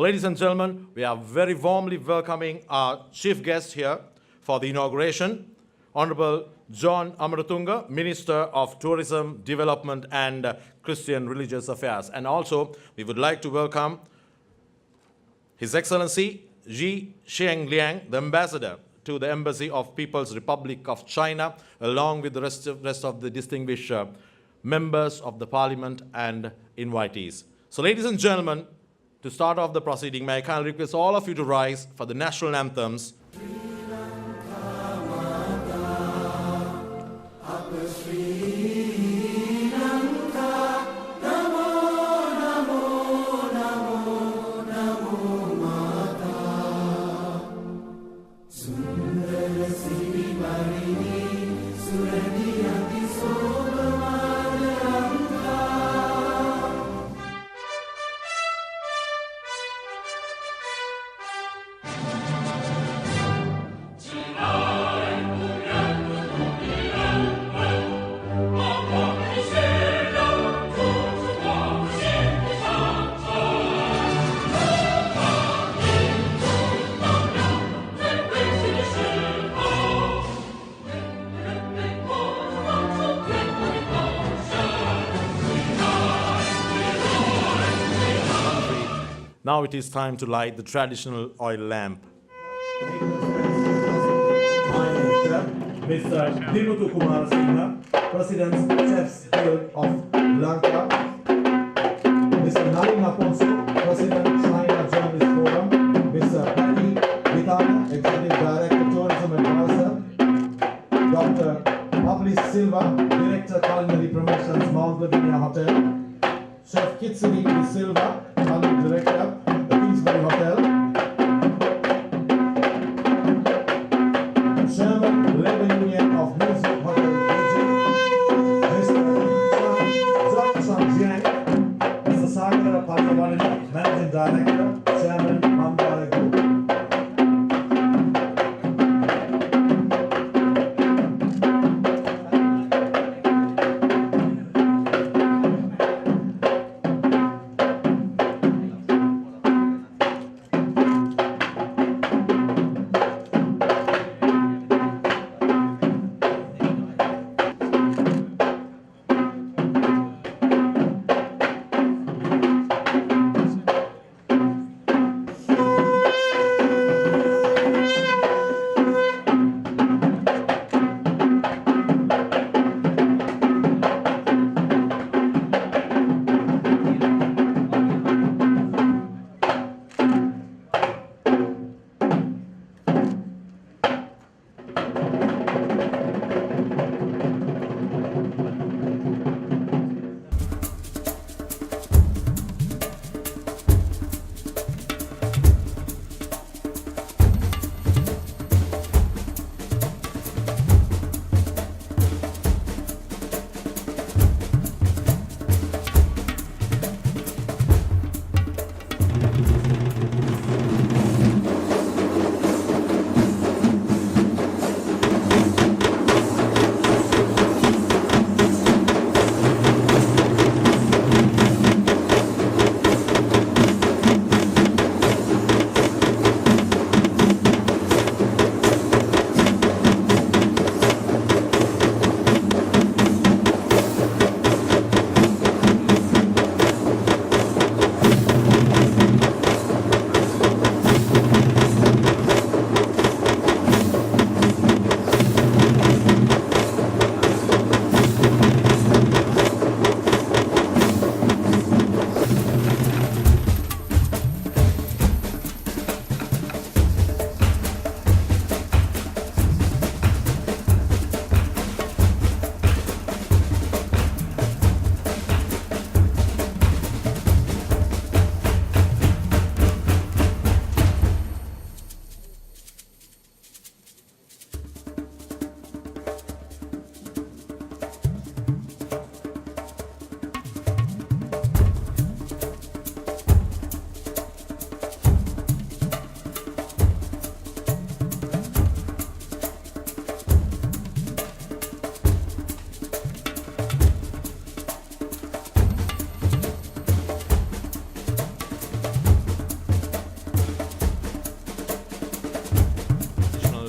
ladies and gentlemen, we are very warmly welcoming our chief guest here for the inauguration, Honorable John Amaratunga, Minister of Tourism, Development and Christian Religious Affairs. And also, we would like to welcome His Excellency Ji Xiangliang, the Ambassador to the Embassy of People's Republic of China, along with the rest of the distinguished members of the Parliament and invitees. So, ladies and gentlemen, to start off the proceeding, may I kindly request all of you to rise for the national anthems. Now it is time to light the traditional oil lamp. Mr. Dimutu Kumar Singha, President's Chefs Guild of Lanka. Mr. Nalin Aponso, President China Journalist Forum. Mr. Patty Vitana, Executive Director Tourism Advisor. Dr. Pablis Silva, Director Culinary Promotions, Mount Lavinia Hotel. Chef Kitsini De Silva, Culinary Director, the Kingsbury Hotel. Chairman, Labour Union of Music Hotel Beijing. Mr. Zhang Jiang, Mr. Sagar Palyawadana, Managing Director, Chairman, Mandara Group.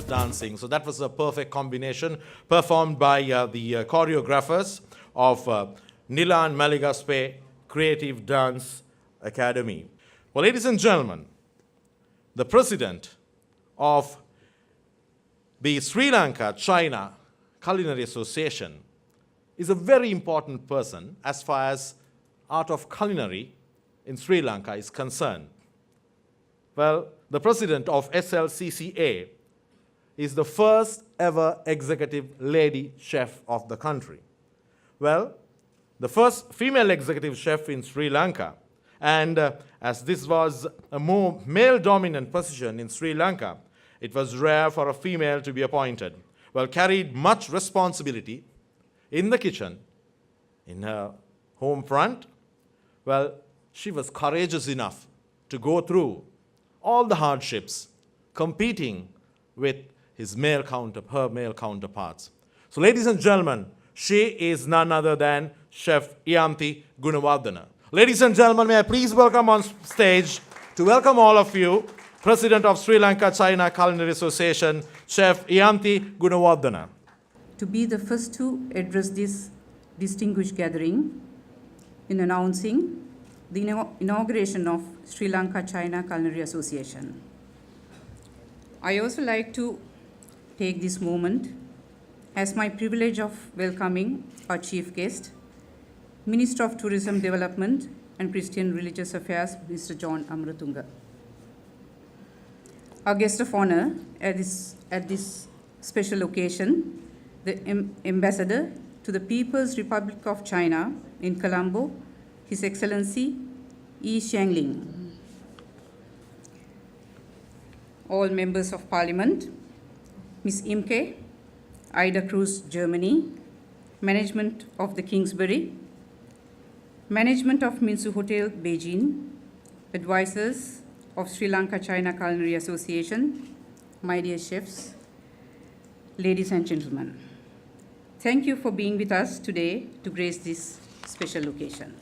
dancing. So that was a perfect combination performed by the choreographers of Nilan Maligaspe Creative Dance Academy. Well, ladies and gentlemen, the president of the Sri Lanka China Culinary Association is a very important person as far as art of culinary in Sri Lanka is concerned. Well, the president of SLCCA is the first ever executive lady chef of the country. Well, the first female executive chef in Sri Lanka. And as this was a more male-dominant position in Sri Lanka, it was rare for a female to be appointed. Well, carried much responsibility in the kitchen, in her home front. Well, she was courageous enough to go through all the hardships, competing with her male counterparts. So, ladies and gentlemen, she is none other than Chef Iyanthi Gunawardena. Ladies and gentlemen, may I please welcome on stage, to welcome all of you, President of Sri Lanka China Culinary Association, Chef Iyanthi Gunawardena. To be the first to address this distinguished gathering in announcing the inauguration of Sri Lanka China Culinary Association. I also like to take this moment as my privilege of welcoming our chief guest, Minister of Tourism Development and Christian Religious Affairs, Mr. John Amaratunga. Our guest of honor at this special occasion, the Ambassador to the People's Republic of China in Colombo, His Excellency Yi Xiangling. All members of Parliament, Ms. Imke, Ida Cruz, Germany, Management of the Kingsbury, Management of Minsu Hotel, Beijing, advisors of Sri Lanka China Culinary Association, my dear chefs, ladies and gentlemen. Thank you for being with us today to grace this special occasion.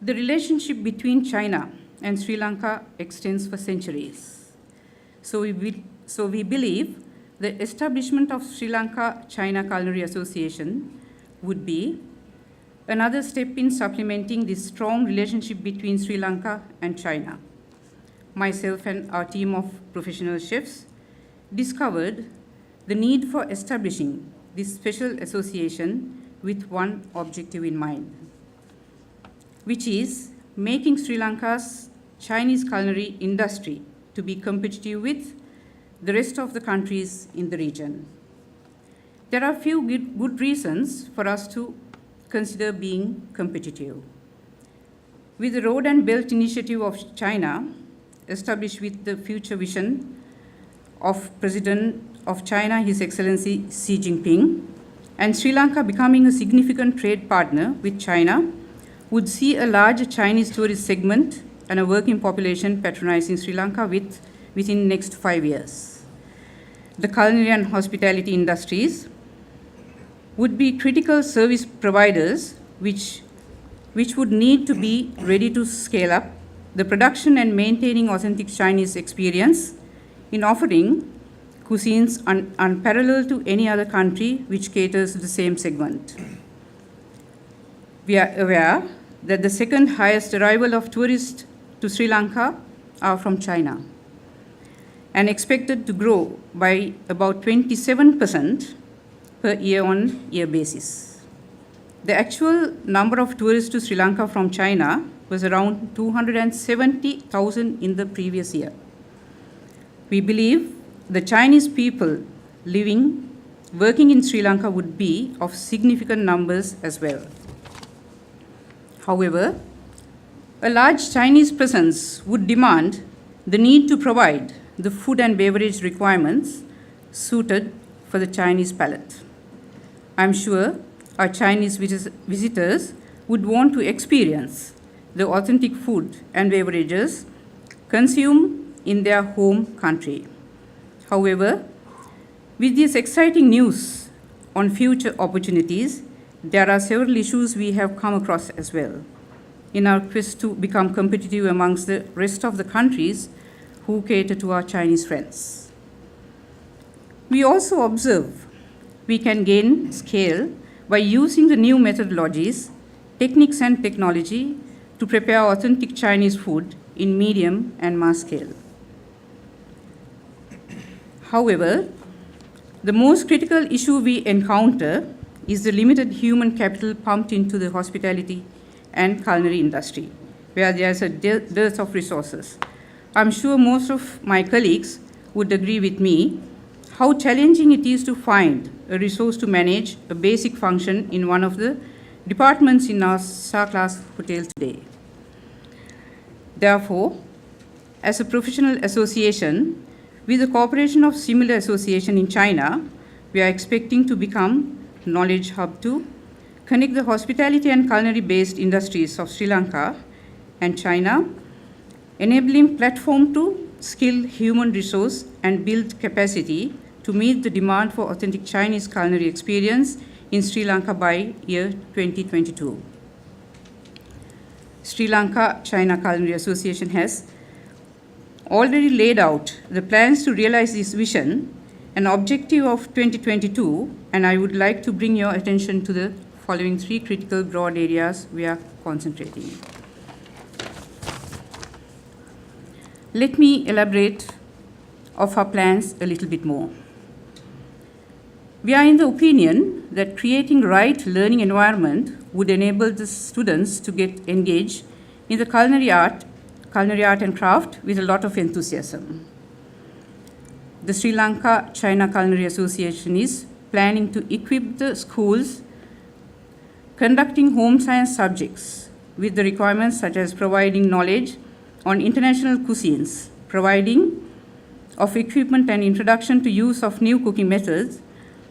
The relationship between China and Sri Lanka extends for centuries. So we believe the establishment of Sri Lanka China Culinary Association would be another step in supplementing this strong relationship between Sri Lanka and China. Myself and our team of professional chefs discovered the need for establishing this special association with one objective in mind, which is making Sri Lanka's Chinese culinary industry to be competitive with the rest of the countries in the region. There are a few good reasons for us to consider being competitive. With the Road and Belt Initiative of China, established with the future vision of President of China, His Excellency Xi Jinping, and Sri Lanka becoming a significant trade partner with China, would see a large Chinese tourist segment and a working population patronizing Sri Lanka within the next 5 years. The culinary and hospitality industries would be critical service providers which would need to be ready to scale up the production and maintaining authentic Chinese experience in offering cuisines unparalleled to any other country which caters to the same segment. We are aware that the second highest arrival of tourists to Sri Lanka are from China and expected to grow by about 27% per year-on-year basis. The actual number of tourists to Sri Lanka from China was around 270,000 in the previous year. We believe the Chinese people working in Sri Lanka would be of significant numbers as well. However, a large Chinese presence would demand the need to provide the food and beverage requirements suited for the Chinese palate. I'm sure our Chinese visitors would want to experience the authentic food and beverages consumed in their home country. However, with this exciting news on future opportunities, there are several issues we have come across as well in our quest to become competitive amongst the rest of the countries who cater to our Chinese friends. We also observe we can gain scale by using the new methodologies, techniques, and technology to prepare authentic Chinese food in medium and mass scale. However, the most critical issue we encounter is the limited human capital pumped into the hospitality and culinary industry, where there's a dearth of resources. I'm sure most of my colleagues would agree with me how challenging it is to find a resource to manage a basic function in one of the departments in our star-class hotel today. Therefore, as a professional association, with the cooperation of similar association in China, we are expecting to become knowledge hub to connect the hospitality and culinary-based industries of Sri Lanka and China, enabling platform to skill human resource and build capacity to meet the demand for authentic Chinese culinary experience in Sri Lanka by year 2022. Sri Lanka China Culinary Association has already laid out the plans to realize this vision, an objective of 2022, and I would like to bring your attention to the following three critical broad areas we are concentrating. Let me elaborate of our plans a little bit more. We are in the opinion that creating right learning environment would enable the students to get engaged in the culinary art and craft with a lot of enthusiasm. The Sri Lanka China Culinary Association is planning to equip the schools conducting home science subjects with the requirements such as providing knowledge on international cuisines, providing of equipment and introduction to use of new cooking methods,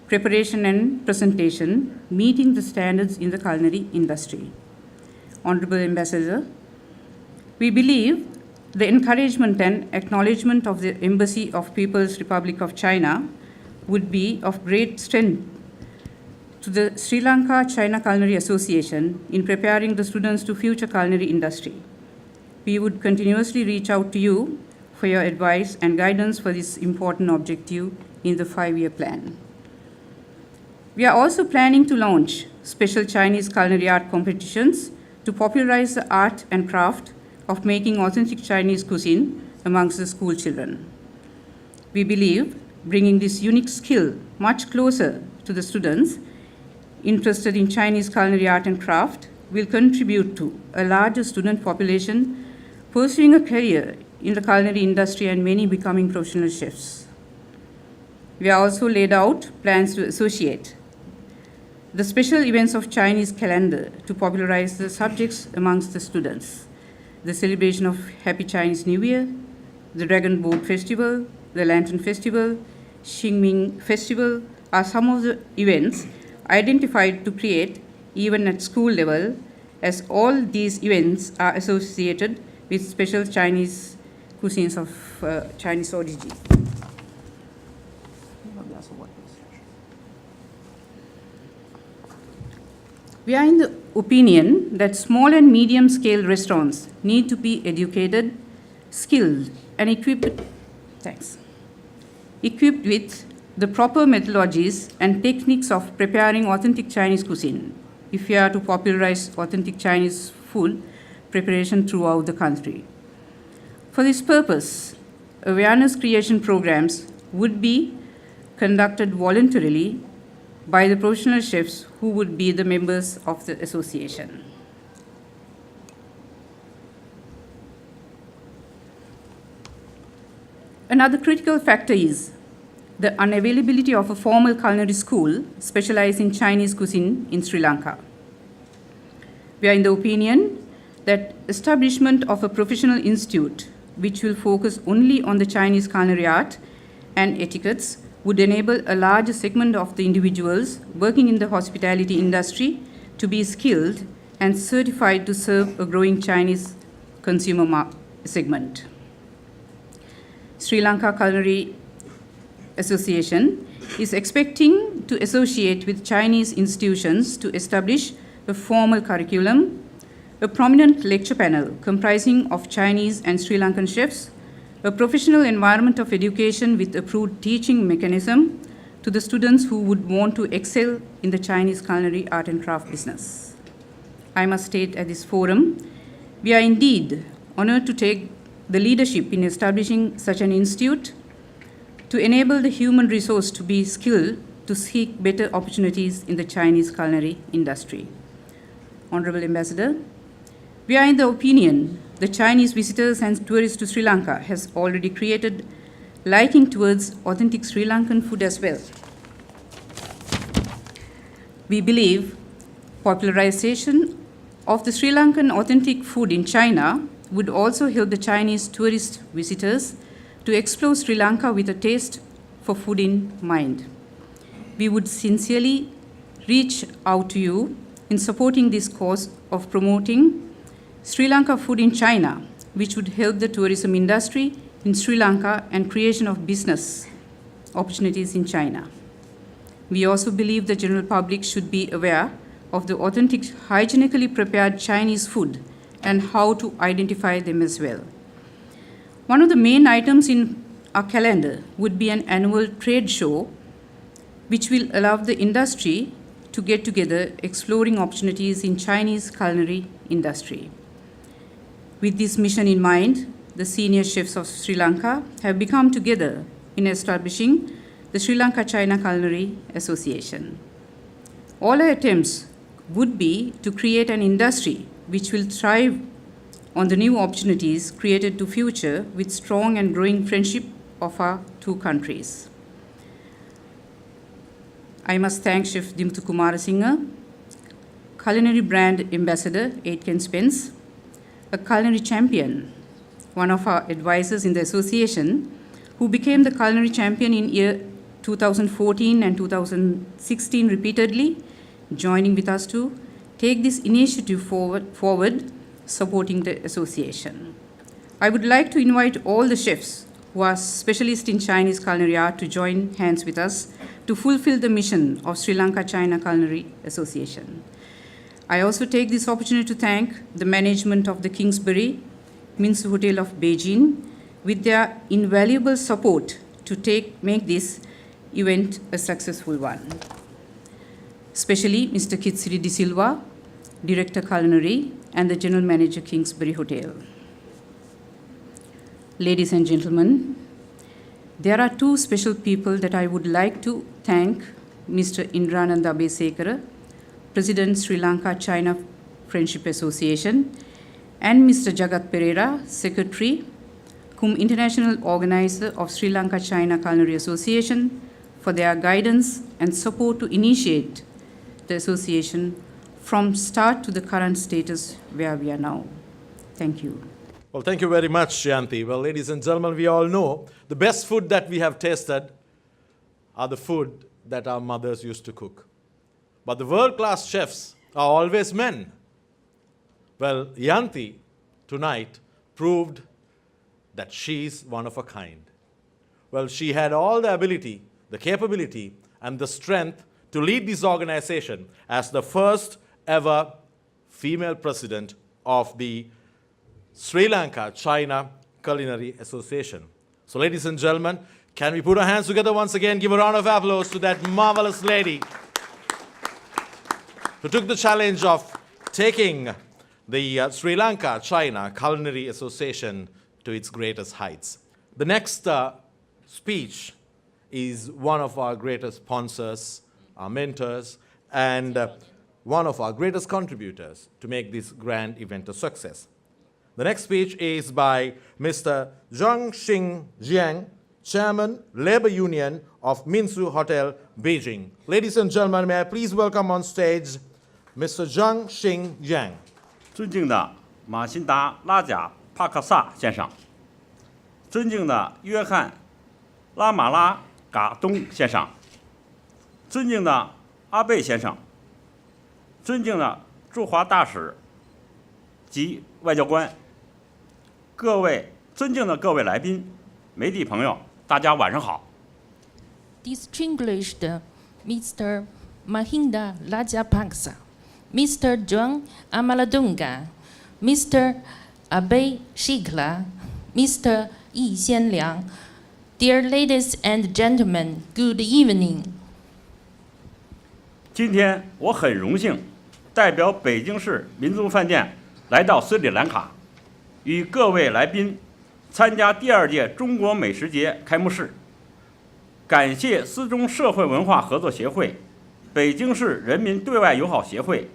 preparation and presentation, meeting the standards in the culinary industry. Honorable Ambassador, we believe the encouragement and acknowledgement of the Embassy of People's Republic of China would be of great strength to the Sri Lanka China Culinary Association in preparing the students to future culinary industry. We would continuously reach out to you for your advice and guidance for this important objective in the 5-year plan. We are also planning to launch special Chinese culinary art competitions to popularize the art and craft of making authentic Chinese cuisine amongst the school children. We believe bringing this unique skill much closer to the students interested in Chinese culinary art and craft will contribute to a larger student population pursuing a career in the culinary industry and many becoming professional chefs. We have also laid out plans to associate the special events of Chinese calendar to popularize the subjects amongst the students. The celebration of Happy Chinese New Year, the Dragon Boat Festival, the Lantern Festival, Xingming Festival are some of the events identified to create even at school level, as all these events are associated with special Chinese cuisines of Chinese origin. We are in the opinion that small and medium scale restaurants need to be educated, skilled, and equipped with the proper methodologies and techniques of preparing authentic Chinese cuisine if we are to popularize authentic Chinese food preparation throughout the country. For this purpose, awareness creation programs would be conducted voluntarily by the professional chefs who would be the members of the association. Another critical factor is the unavailability of a formal culinary school specialized in Chinese cuisine in Sri Lanka. We are in the opinion that establishment of a professional institute which will focus only on the Chinese culinary art and etiquettes would enable a larger segment of the individuals working in the hospitality industry to be skilled and certified to serve a growing Chinese consumer segment. Sri Lanka Culinary Association is expecting to associate with Chinese institutions to establish a formal curriculum, a prominent lecture panel comprising of Chinese and Sri Lankan chefs a professional environment of education with approved teaching mechanism to the students who would want to excel in the Chinese culinary art and craft business. I must state at this forum, we are indeed honored to take the leadership in establishing such an institute to enable the human resource to be skilled to seek better opportunities in the Chinese culinary industry. Honorable Ambassador, we are in the opinion the Chinese visitors and tourists to Sri Lanka has already created liking towards authentic Sri Lankan food as well. We believe popularization of the Sri Lankan authentic food in China would also help the Chinese tourist visitors to explore Sri Lanka with a taste for food in mind. We would sincerely reach out to you in supporting this cause of promoting Sri Lanka food in China, which would help the tourism industry in Sri Lanka and creation of business opportunities in China. We also believe the general public should be aware of the authentic, hygienically prepared Chinese food and how to identify them as well. One of the main items in our calendar would be an annual trade show, which will allow the industry to get together exploring opportunities in Chinese culinary industry. With this mission in mind, the senior chefs of Sri Lanka have become together in establishing the Sri Lanka China Culinary Association. All our attempts would be to create an industry which will thrive on the new opportunities created to future with strong and growing friendship of our two countries. I must thank Chef Dimtu Kumarasinghe, Culinary Brand Ambassador, Aitken Spence, a culinary champion, one of our advisors in the association, who became the culinary champion in year 2014 and 2016 repeatedly, joining with us to take this initiative forward, supporting the association. I would like to invite all the chefs who are specialists in Chinese culinary art to join hands with us to fulfill the mission of Sri Lanka China Culinary Association. I also take this opportunity to thank the management of the Kingsbury Minsu Hotel of Beijing with their invaluable support to make this event a successful one. Especially Mr. Kitsiri De Silva, Director Culinary and the General Manager Kingsbury Hotel. Ladies and gentlemen, there are two special people that I would like to thank: Mr. Indrananda Abesekara, President Sri Lanka China Friendship Association, and Mr. Jagat Pereira, Secretary, cum International Organizer of Sri Lanka China Culinary Association, for their guidance and support to initiate the association from start to the current status where we are now. Thank you. Well, thank you very much, Shanti. Well, ladies and gentlemen, we all know the best food that we have tasted are the food that our mothers used to cook. But the world-class chefs are always men. Well, Yanti tonight proved that she's one of a kind. Well, she had all the ability, the capability, and the strength to lead this organization as the first ever female president of the Sri Lanka China Culinary Association. So, ladies and gentlemen, can we put our hands together once again, give a round of applause to that marvelous lady who took the challenge of taking the Sri Lanka China Culinary Association to its greatest heights. The next speech is one of our greatest sponsors, our mentors, and one of our greatest contributors to make this grand event a success. The next speech is by Mr. Zhang Xing Jiang, Chairman, Labor Union of Minsu Hotel, Beijing. Ladies and gentlemen, may I please welcome on stage Mr. Zhang Xing Jiang. 尊敬的马辛达拉贾帕克萨先生，尊敬的约翰拉马拉嘎东先生，尊敬的阿贝先生，尊敬的驻华大使及外交官，尊敬的各位来宾、媒体朋友，大家晚上好。Distinguished Mr. Mahinda Rajapaksa, Mr. John Amaladunga, Mr. Abe Shigla, Mr. 易先良. Dear ladies and gentlemen, good evening. 今天我很荣幸代表北京市民族饭店来到斯里兰卡，与各位来宾参加第2届中国美食节开幕式。感谢斯中社会文化合作协会、北京市人民对外友好协会、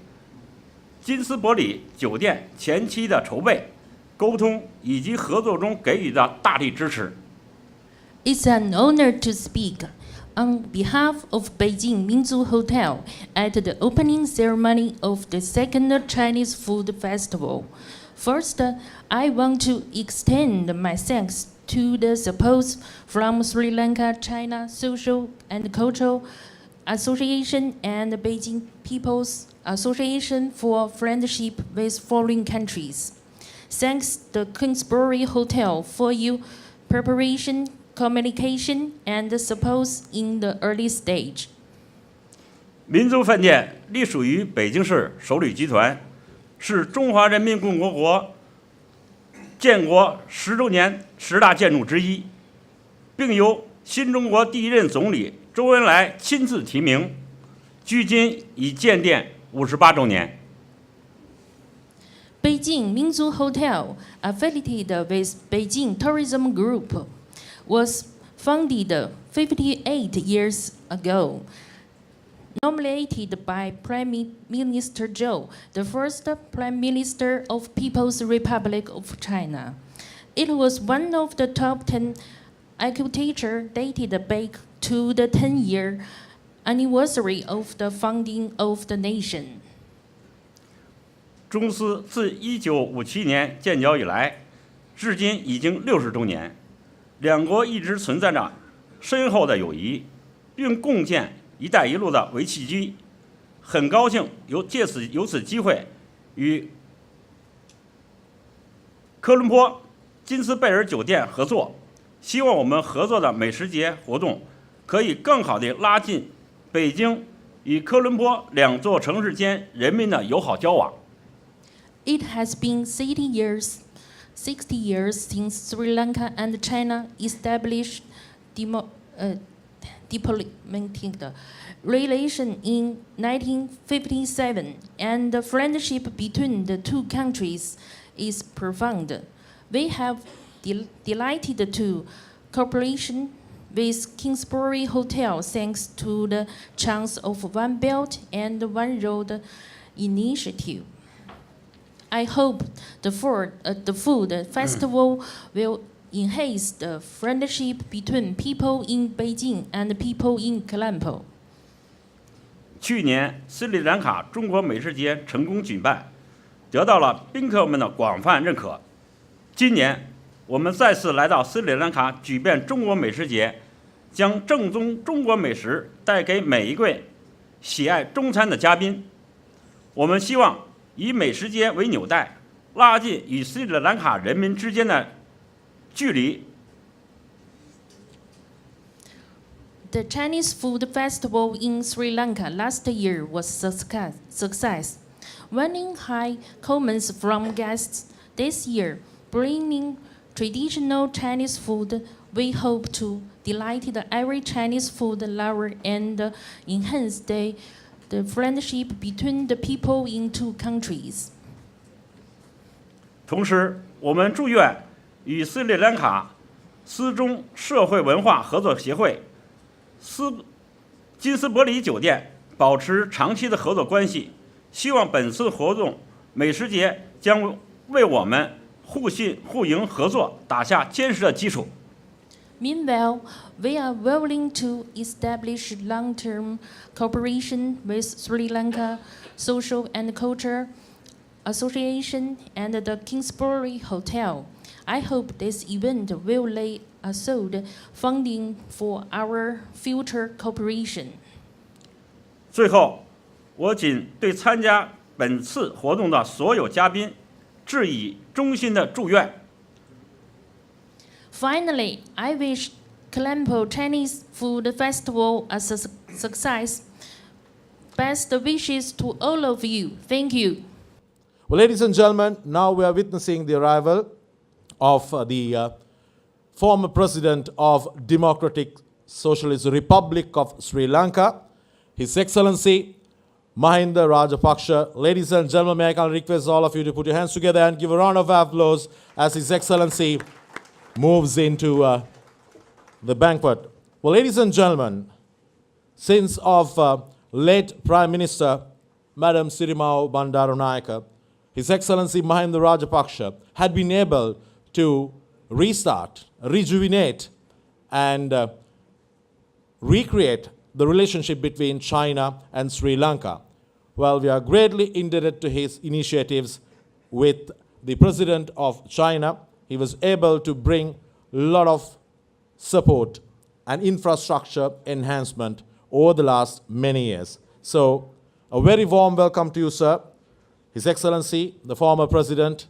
金斯伯里酒店前期的筹备、沟通以及合作中给予的大力支持。It's an honor to speak on behalf of Beijing Minzu Hotel at the opening ceremony of the second Chinese Food Festival. First, I want to extend my thanks to the support from Sri Lanka China Social and Cultural Association and Beijing People's Association for Friendship with Foreign Countries. Thanks the Queensbury Hotel for your preparation, communication, and support in the early stage. 民族饭店隶属于北京市首旅集团，是中华人民共和国建国10周年10大建筑之一，并由新中国第1任总理周恩来亲自提名，距今已建店58周年。Beijing Minzu Hotel, affiliated with Beijing Tourism Group, was founded 58 years ago. Nominated by Prime Minister Zhou, the first Prime Minister of People's Republic of China. It was one of the top 10 architecture dated back to the 10-year anniversary of the founding of the nation. 中斯自1957年建交以来，至今已经60周年，两国一直存在着深厚的友谊，并共建“一带一路”的为契机。很高兴有此机会与科伦坡金斯贝尔酒店合作，希望我们合作的美食节活动可以更好地拉近北京与科伦坡2座城市间人民的友好交往。It has been 60 years since Sri Lanka and China established diplomatic relation in 1957, and the friendship between the two countries is profound. We have delighted to cooperation with Kingsbury Hotel thanks to the chance of One Belt and One Road initiative. I hope the food festival will enhance the friendship between people in Beijing and people in Colombo. 去年斯里兰卡中国美食节成功举办，得到了宾客们的广泛认可。今年我们再次来到斯里兰卡举办中国美食节，将正宗中国美食带给每一位喜爱中餐的嘉宾。我们希望以美食节为纽带，拉近与斯里兰卡人民之间的距离。The Chinese Food Festival in Sri Lanka last year was success, winning high comments from guests. This year, bringing traditional Chinese food, we hope to delight every Chinese food lover and enhance the friendship between the people in two countries. 同时，我们祝愿与斯里兰卡斯中社会文化合作协会、金斯伯里酒店保持长期的合作关系。希望本次活动美食节将为我们互信互赢合作打下坚实的基础。Meanwhile, we are willing to establish long-term cooperation with Sri Lanka Social and Culture Association and the Kingsbury Hotel. I hope this event will lay a solid funding for our future cooperation. 最后，我谨对参加本次活动的所有嘉宾致以衷心的祝愿。Finally, I wish Colombo Chinese Food Festival a success. Best wishes to all of you. Thank you. Well, ladies and gentlemen, now we are witnessing the arrival of the former President of Democratic Socialist Republic of Sri Lanka, His Excellency Mahinda Rajapaksa. Ladies and gentlemen, may I kindly request all of you to put your hands together and give a round of applause as His Excellency moves into the banquet. Well, ladies and gentlemen, since of late Prime Minister Madam Sirimao Bandaranaike, His Excellency Mahinda Rajapaksa had been able to restart, rejuvenate, and recreate the relationship between China and Sri Lanka. Well, we are greatly indebted to his initiatives with the President of China. He was able to bring a lot of support and infrastructure enhancement over the last many years. So, a very warm welcome to you, sir. His Excellency, the former President,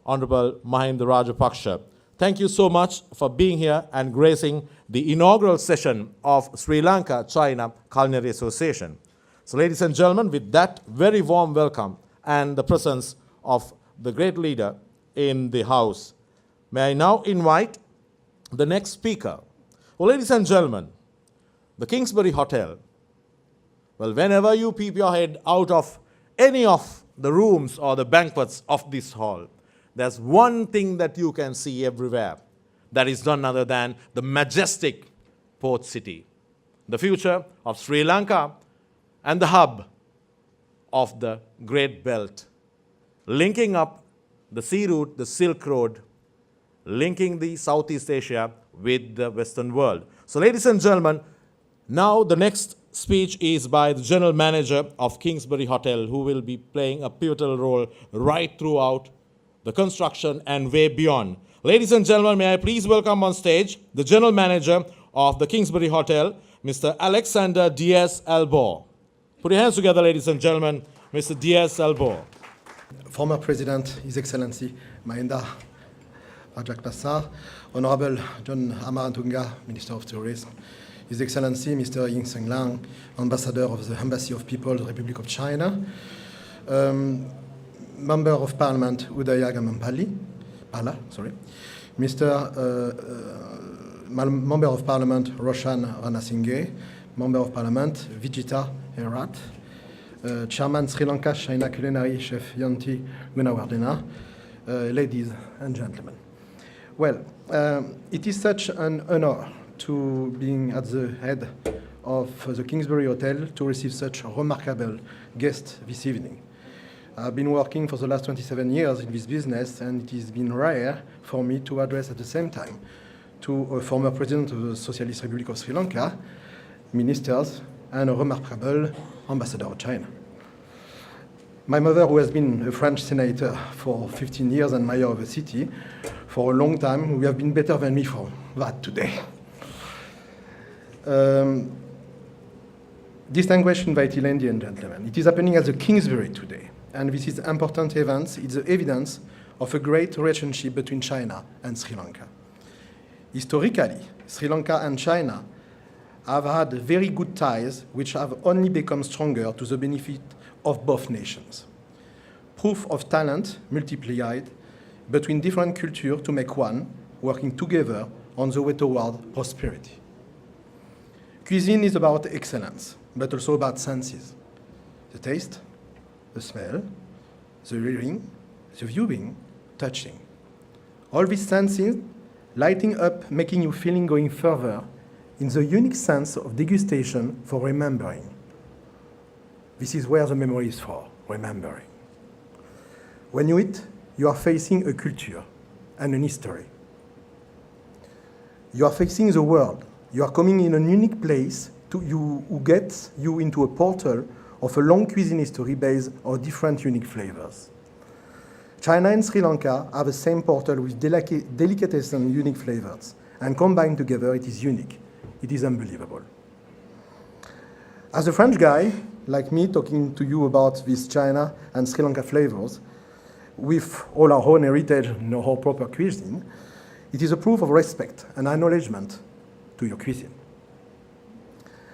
Honorable Mahinda Rajapaksa. Thank you so much for being here and gracing the inaugural session of Sri Lanka-China Culinary Association. So, ladies and gentlemen, with that very warm welcome and the presence of the great leader in the house, may I now invite the next speaker. Well, ladies and gentlemen, the Kingsbury Hotel. Well, whenever you peep your head out of any of the rooms or the banquets of this hall, there's one thing that you can see everywhere. That is none other than the majestic port city, the future of Sri Lanka and the hub of the Great Belt, linking up the sea route, the Silk Road, linking the Southeast Asia with the Western world. So, ladies and gentlemen, now the next speech is by the General Manager of Kingsbury Hotel, who will be playing a pivotal role right throughout the construction and way beyond. Ladies and gentlemen, may I please welcome on stage the General Manager of the Kingsbury Hotel, Mr. Alexander Diaz-Albor. Put your hands together, ladies and gentlemen, Mr. Diaz-Albor. Former President, His Excellency Mahinda Rajapaksa, Honorable John Amaratunga, Minister of Tourism, His Excellency Mr. Ying Seng Lang, Ambassador of the Embassy of People's Republic of China, Member of Parliament Udaya Pala, Mr. Member of Parliament Roshan Ranasinghe, Member of Parliament Vijita Herat, Chairman Sri Lanka China Culinary Chef Yanti Gunawardena, ladies and gentlemen. Well, it is such an honor to being at the head of the Kingsbury Hotel to receive such a remarkable guest this evening. I've been working for the last 27 years in this business, and it has been rare for me to address at the same time to a former president of the Socialist Republic of Sri Lanka, ministers, and a remarkable ambassador of China. My mother, who has been a French senator for 15 years and mayor of the city for a long time, we have been better than me for that today. Distinguished invited ladies and gentlemen, it is happening at the Kingsbury today, and this is important event. It's the evidence of a great relationship between China and Sri Lanka. Historically, Sri Lanka and China have had very good ties, which have only become stronger to the benefit of both nations. Proof of talent multiplied between different cultures to make one, working together on the way toward prosperity. Cuisine is about excellence, but also about senses. The taste, the smell, the hearing, the viewing, touching. All these senses lighting up, making you feeling going further in the unique sense of degustation for remembering. This is where the memory is for, remembering. When you eat, you are facing a culture and an history. You are facing the world. You are coming in a unique place who gets you into a portal of a long cuisine history based on different unique flavors. China and Sri Lanka have the same portal with delicatessen unique flavors, and combined together it is unique. It is unbelievable. As a French guy, like me, talking to you about these China and Sri Lanka flavors, with all our own heritage and our proper cuisine, it is a proof of respect and acknowledgement to your cuisine.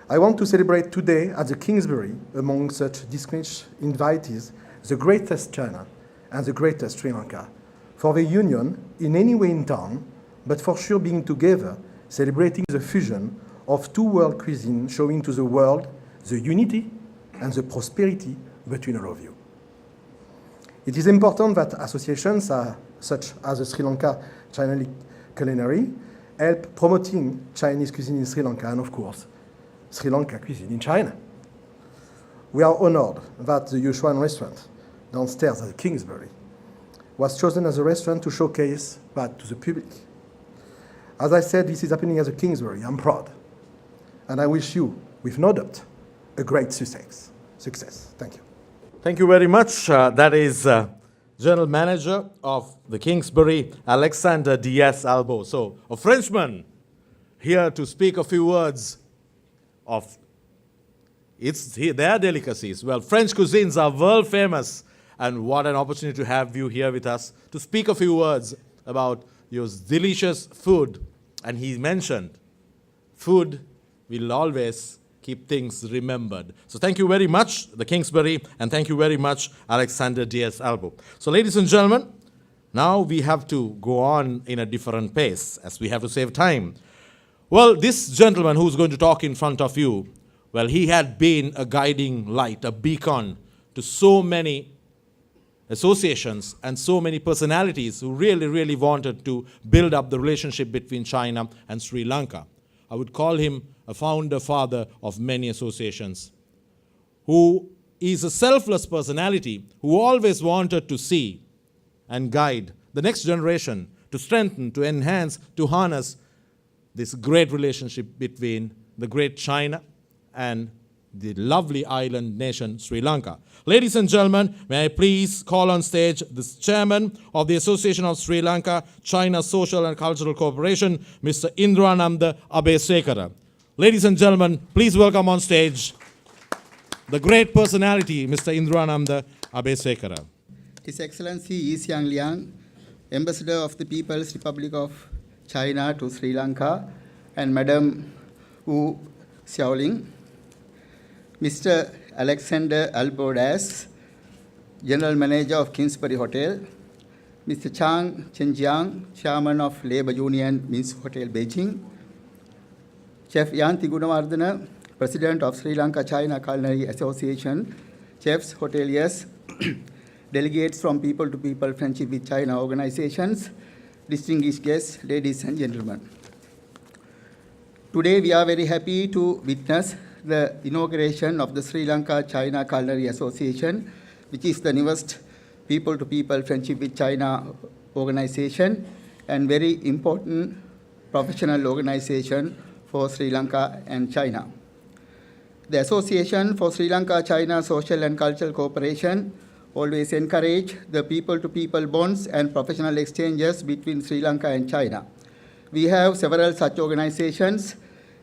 I want to celebrate today at the Kingsbury, among such distinguished invitees, the greatest China and the greatest Sri Lanka, for the union in any way in town but for sure being together, celebrating the fusion of two world cuisines, showing to the world the unity and the prosperity between all of you. It is important that associations such as the Sri Lanka Culinary help promoting Chinese cuisine in Sri Lanka and, of course, Sri Lanka cuisine in China. We are honored that the Yushuan restaurant downstairs at Kingsbury was chosen as a restaurant to showcase that to the public. As I said, this is happening at the Kingsbury. I'm proud. And I wish you, with no doubt, a great success. Thank you. Thank you very much. That is General Manager of the Kingsbury, Alexander Diaz-Albo. So, a Frenchman here to speak a few words of their delicacies. Well, French cuisines are world famous, and what an opportunity to have you here with us to speak a few words about your delicious food. And he mentioned, food will always keep things remembered. So thank you very much, the Kingsbury, and thank you very much, Alexander Diaz-Albo. So ladies and gentlemen, now we have to go on in a different pace as we have to save time. Well, this gentleman who's going to talk in front of you, well, he had been a guiding light, a beacon to so many associations and so many personalities who really wanted to build up the relationship between China and Sri Lanka. I would call him a founder father of many associations, who is a selfless personality who always wanted to see and guide the next generation to strengthen, to enhance, to harness this great relationship between the great China and the lovely island nation Sri Lanka. Ladies and gentlemen, may I please call on stage the chairman of the Association of Sri Lanka China Social and Cultural Cooperation, Mr. Indrananda Abesekara. Ladies and gentlemen, please welcome on stage the great personality, Mr. Indrananda Abesekara. His Excellency Yi Xiang Liang, Ambassador of the People's Republic of China to Sri Lanka, and Madam Wu Xiaoling, Mr. Alexander Albodas, General Manager of Kingsbury Hotel, Mr. Chang Chenjiang, Chairman of Labor Union Minsu Hotel Beijing, Chef Yanti Gunawardena, President of Sri Lanka China Culinary Association, chefs, hoteliers, delegates from People to People Friendship with China organizations, distinguished guests, ladies and gentlemen. Today we are very happy to witness the inauguration of the Sri Lanka China Culinary Association, which is the newest People to People Friendship with China organization and very important professional organization for Sri Lanka and China. The Association for Sri Lanka China Social and Cultural Cooperation always encourage the people-to-people bonds and professional exchanges between Sri Lanka and China. We have several such organizations,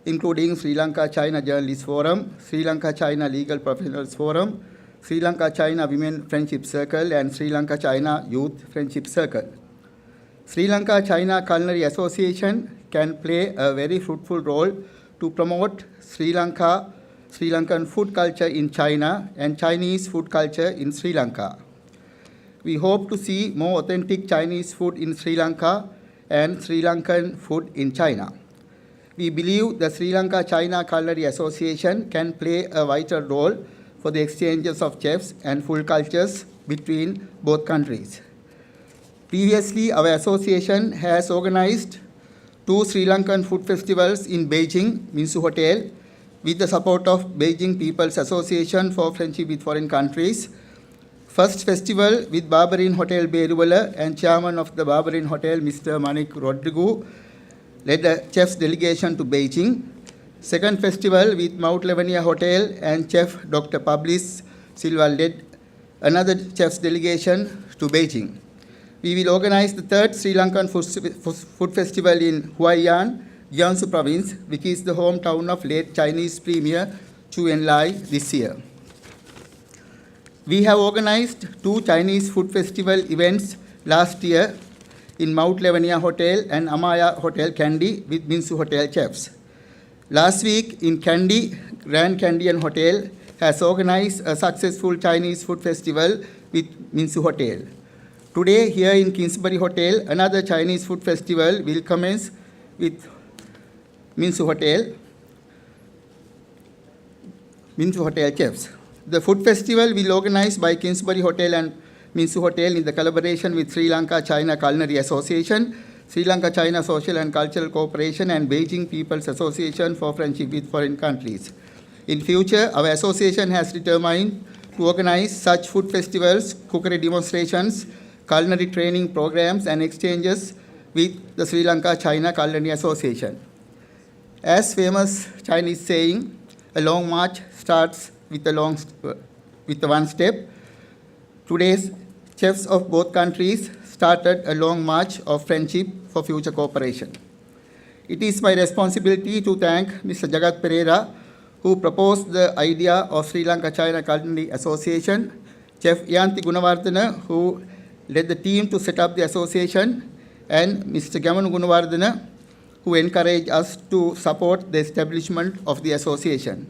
including Sri Lanka China Journalists Forum, Sri Lanka China Legal Professionals Forum, Sri Lanka China Women Friendship Circle, and Sri Lanka China Youth Friendship Circle. Sri Lanka China Culinary Association can play a very fruitful role to promote Sri Lankan food culture in China and Chinese food culture in Sri Lanka. We hope to see more authentic Chinese food in Sri Lanka and Sri Lankan food in China. We believe the Sri Lanka China Culinary Association can play a vital role for the exchanges of chefs and food cultures between both countries. Previously, our association has organized 2 Sri Lankan food festivals in Beijing, Minsu Hotel, with the support of Beijing People's Association for Friendship with Foreign Countries. First festival with Barberin Hotel Beruvala and chairman of the Barberin Hotel, Mr. Manik Rodrigo, led a chef's delegation to Beijing. Second festival with Mount Lavinia Hotel and chef Dr. Publis Silva led another chef's delegation to Beijing. We will organize the third Sri Lankan food festival in Huaiyan, Jiangsu province, which is the hometown of late Chinese Premier Chu Enlai this year. We have organized 2 Chinese food festival events last year in Mount Lavinia Hotel and Amaya Hotel Kandy with Minsu Hotel chefs. Last week in Kandy, Grand Candian Hotel has organized a successful Chinese food festival with Minsu Hotel. Today, here in Kingsbury Hotel, another Chinese food festival will commence with Minsu Hotel chefs. The food festival will organized by Kingsbury Hotel and Minsu Hotel in the collaboration with Sri Lanka China Culinary Association, Sri Lanka China Social and Cultural Cooperation, and Beijing People's Association for Friendship with Foreign Countries. In future, our association has determined to organize such food festivals, cookery demonstrations, culinary training programs, and exchanges with the Sri Lanka China Culinary Association. As famous Chinese saying, a long march starts with one step. Today's chefs of both countries started a long march of friendship for future cooperation. It is my responsibility to thank Mr. Jagat Pereira, who proposed the idea of Sri Lanka China Culinary Association, Chef Yanti Gunawardena, who led the team to set up the association, and Mr. Gamanu Gunawardena, who encouraged us to support the establishment of the association.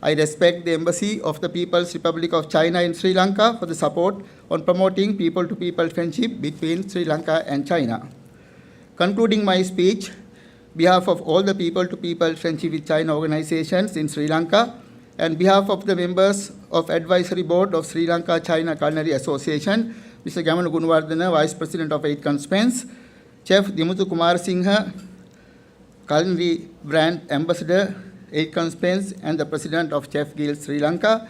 I respect the Embassy of the People's Republic of China in Sri Lanka for the support on promoting people-to-people friendship between Sri Lanka and China. Concluding my speech, behalf of all the people-to-people friendship with China organizations in Sri Lanka, and behalf of the members of Advisory Board of Sri Lanka China Culinary Association, Mr. Gamanu Gunawardena, Vice President of 8 Conspens, Chef Dimuthu Kumar Singha, Culinary Brand Ambassador, 8 Conspens, and the President of Chef Guild Sri Lanka,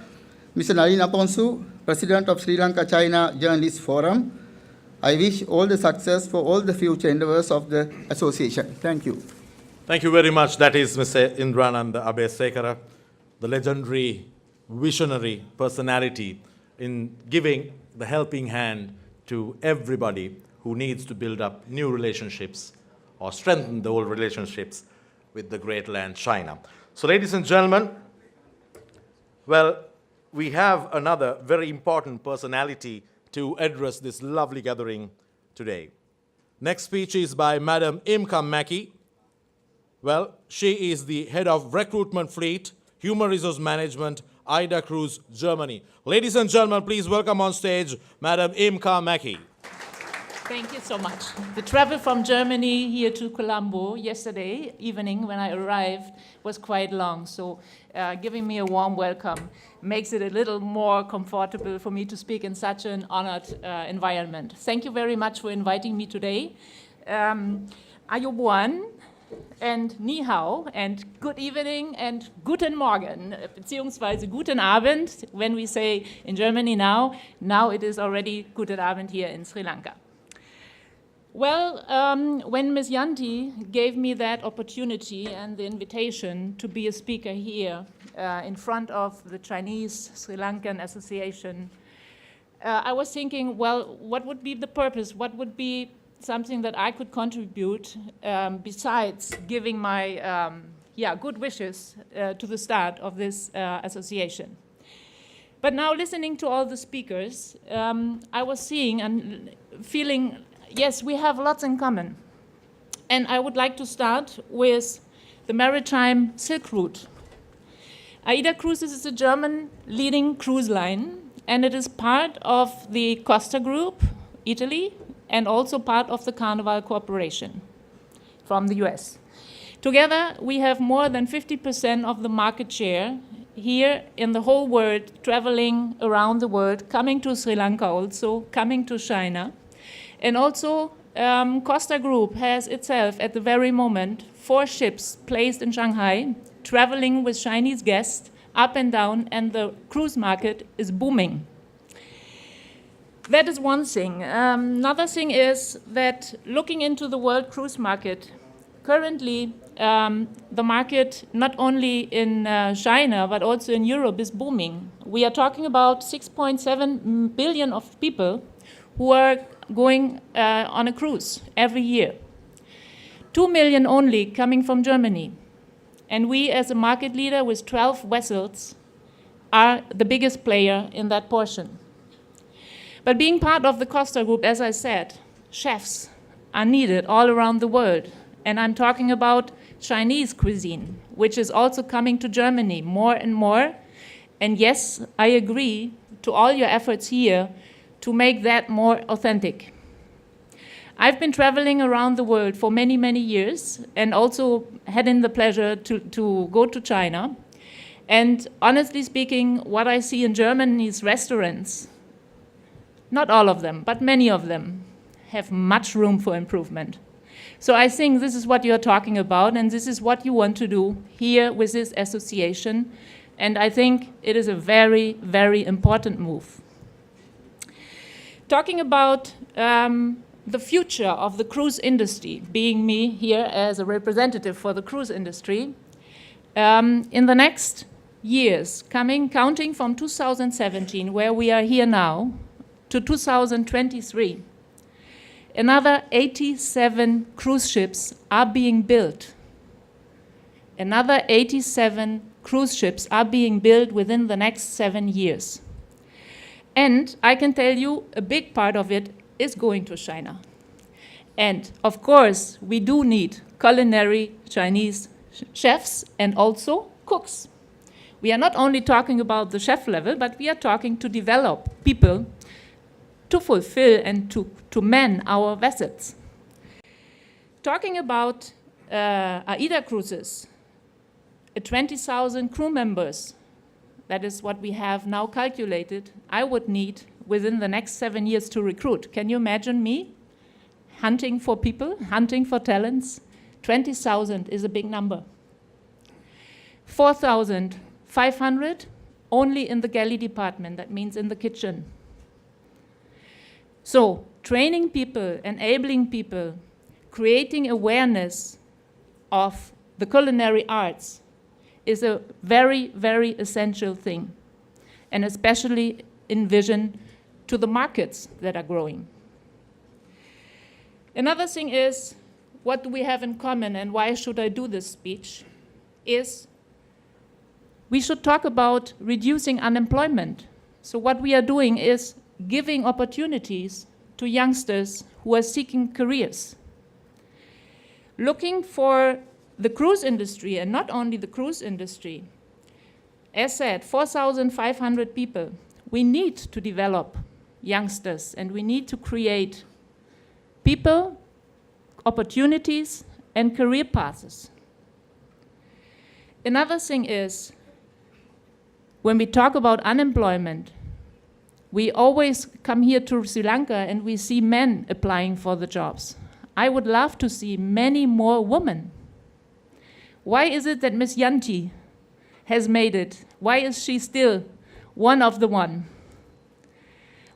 Mr. Nalin Aponsu, President of Sri Lanka China Journalist Forum. I wish all the success for all the future endeavors of the association. Thank you. Thank you very much. That is Mr. Indranand Abesekara, the legendary visionary personality in giving the helping hand to everybody who needs to build up new relationships or strengthen the old relationships with the great land China. So ladies and gentlemen, well, we have another very important personality to address this lovely gathering today. Next speech is by Madam Imka Mackey. Well, she is the head of Recruitment Fleet, Human Resource Management, Ida Cruise, Germany. Ladies and gentlemen, please welcome on stage Madam Imka Mackey. Thank you so much. The travel from Germany here to Colombo yesterday evening when I arrived was quite long, so giving me a warm welcome makes it a little more comfortable for me to speak in such an honored environment. Thank you very much for inviting me today. Ayubuan and Ni Hao and good evening and Guten Morgen, beziehungsweise Guten Abend when we say in Germany now it is already Guten Abend here in Sri Lanka. Well, when Ms. Yanti gave me that opportunity and the invitation to be a speaker here in front of the Chinese Sri Lankan Association, I was thinking, well, what would be the purpose? What would be something that I could contribute besides giving my good wishes to the start of this association? But now listening to all the speakers, I was seeing and feeling, yes, we have lots in common. And I would like to start with the maritime Silk Route. Aida Cruises is a German leading cruise line, and it is part of the Costa Group, Italy, and also part of the Carnival Corporation from the US. Together, we have more than 50% of the market share here in the whole world, traveling around the world, coming to Sri Lanka also, coming to China. And also, Costa Group has itself, at the very moment, 4 ships placed in Shanghai, traveling with Chinese guests up and down, and the cruise market is booming. That is one thing. Another thing is that looking into the world cruise market, currently the market not only in China but also in Europe is booming. We are talking about 6.7 billion of people who are going on a cruise every year. 2 million only coming from Germany. And we, as a market leader with 12 vessels, are the biggest player in that portion. But being part of the Costa Group, as I said, chefs are needed all around the world. And I'm talking about Chinese cuisine, which is also coming to Germany more and more. And yes, I agree to all your efforts here to make that more authentic. I've been traveling around the world for many, many years and also had the pleasure to go to China. And honestly speaking, what I see in Germany's restaurants, not all of them, but many of them, have much room for improvement. So I think this is what you're talking about, and this is what you want to do here with this association. And I think it is a very, very important move. Talking about the future of the cruise industry, being me here as a representative for the cruise industry, in the next years, counting from 2017, where we are here now, to 2023, another 87 cruise ships are being built. Another 87 cruise ships are being built within the next 7 years. And I can tell you a big part of it is going to China. And of course, we do need culinary Chinese chefs and also cooks. We are not only talking about the chef level, but we are talking to develop people to fulfill and to man our vessels. Talking about AIDA cruises, 20,000 crew members, that is what we have now calculated, I would need within the next 7 years to recruit. Can you imagine me hunting for people, hunting for talents? 20,000 is a big number. 4,500 only in the galley department, that means in the kitchen. So training people, enabling people, creating awareness of the culinary arts is a very, very essential thing, and especially in vision to the markets that are growing. Another thing is, what do we have in common, and why should I do this speech, is we should talk about reducing unemployment. So what we are doing is giving opportunities to youngsters who are seeking careers. Looking for the cruise industry, and not only the cruise industry. As said, 4,500 people. We need to develop youngsters, and we need to create people, opportunities, and career paths. Another thing is, when we talk about unemployment, we always come here to Sri Lanka and we see men applying for the jobs. I would love to see many more women. Why is it that Miss Yanti has made it? Why is she still one of the one?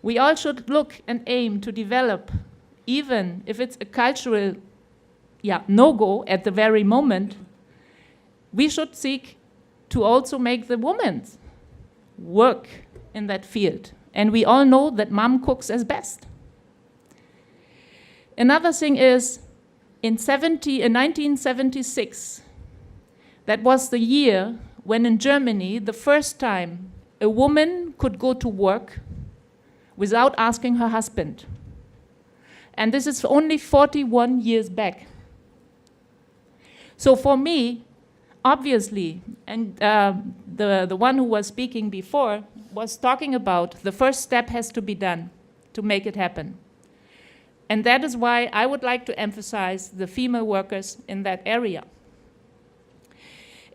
We all should look and aim to develop, even if it's a cultural no-go at the very moment, we should seek to also make the women work in that field. And we all know that mom cooks as best. Another thing is, in 1976, that was the year when in Germany, the first time a woman could go to work without asking her husband. And this is only 41 years back. So for me, obviously, and the one who was speaking before was talking about the first step has to be done to make it happen. And that is why I would like to emphasize the female workers in that area.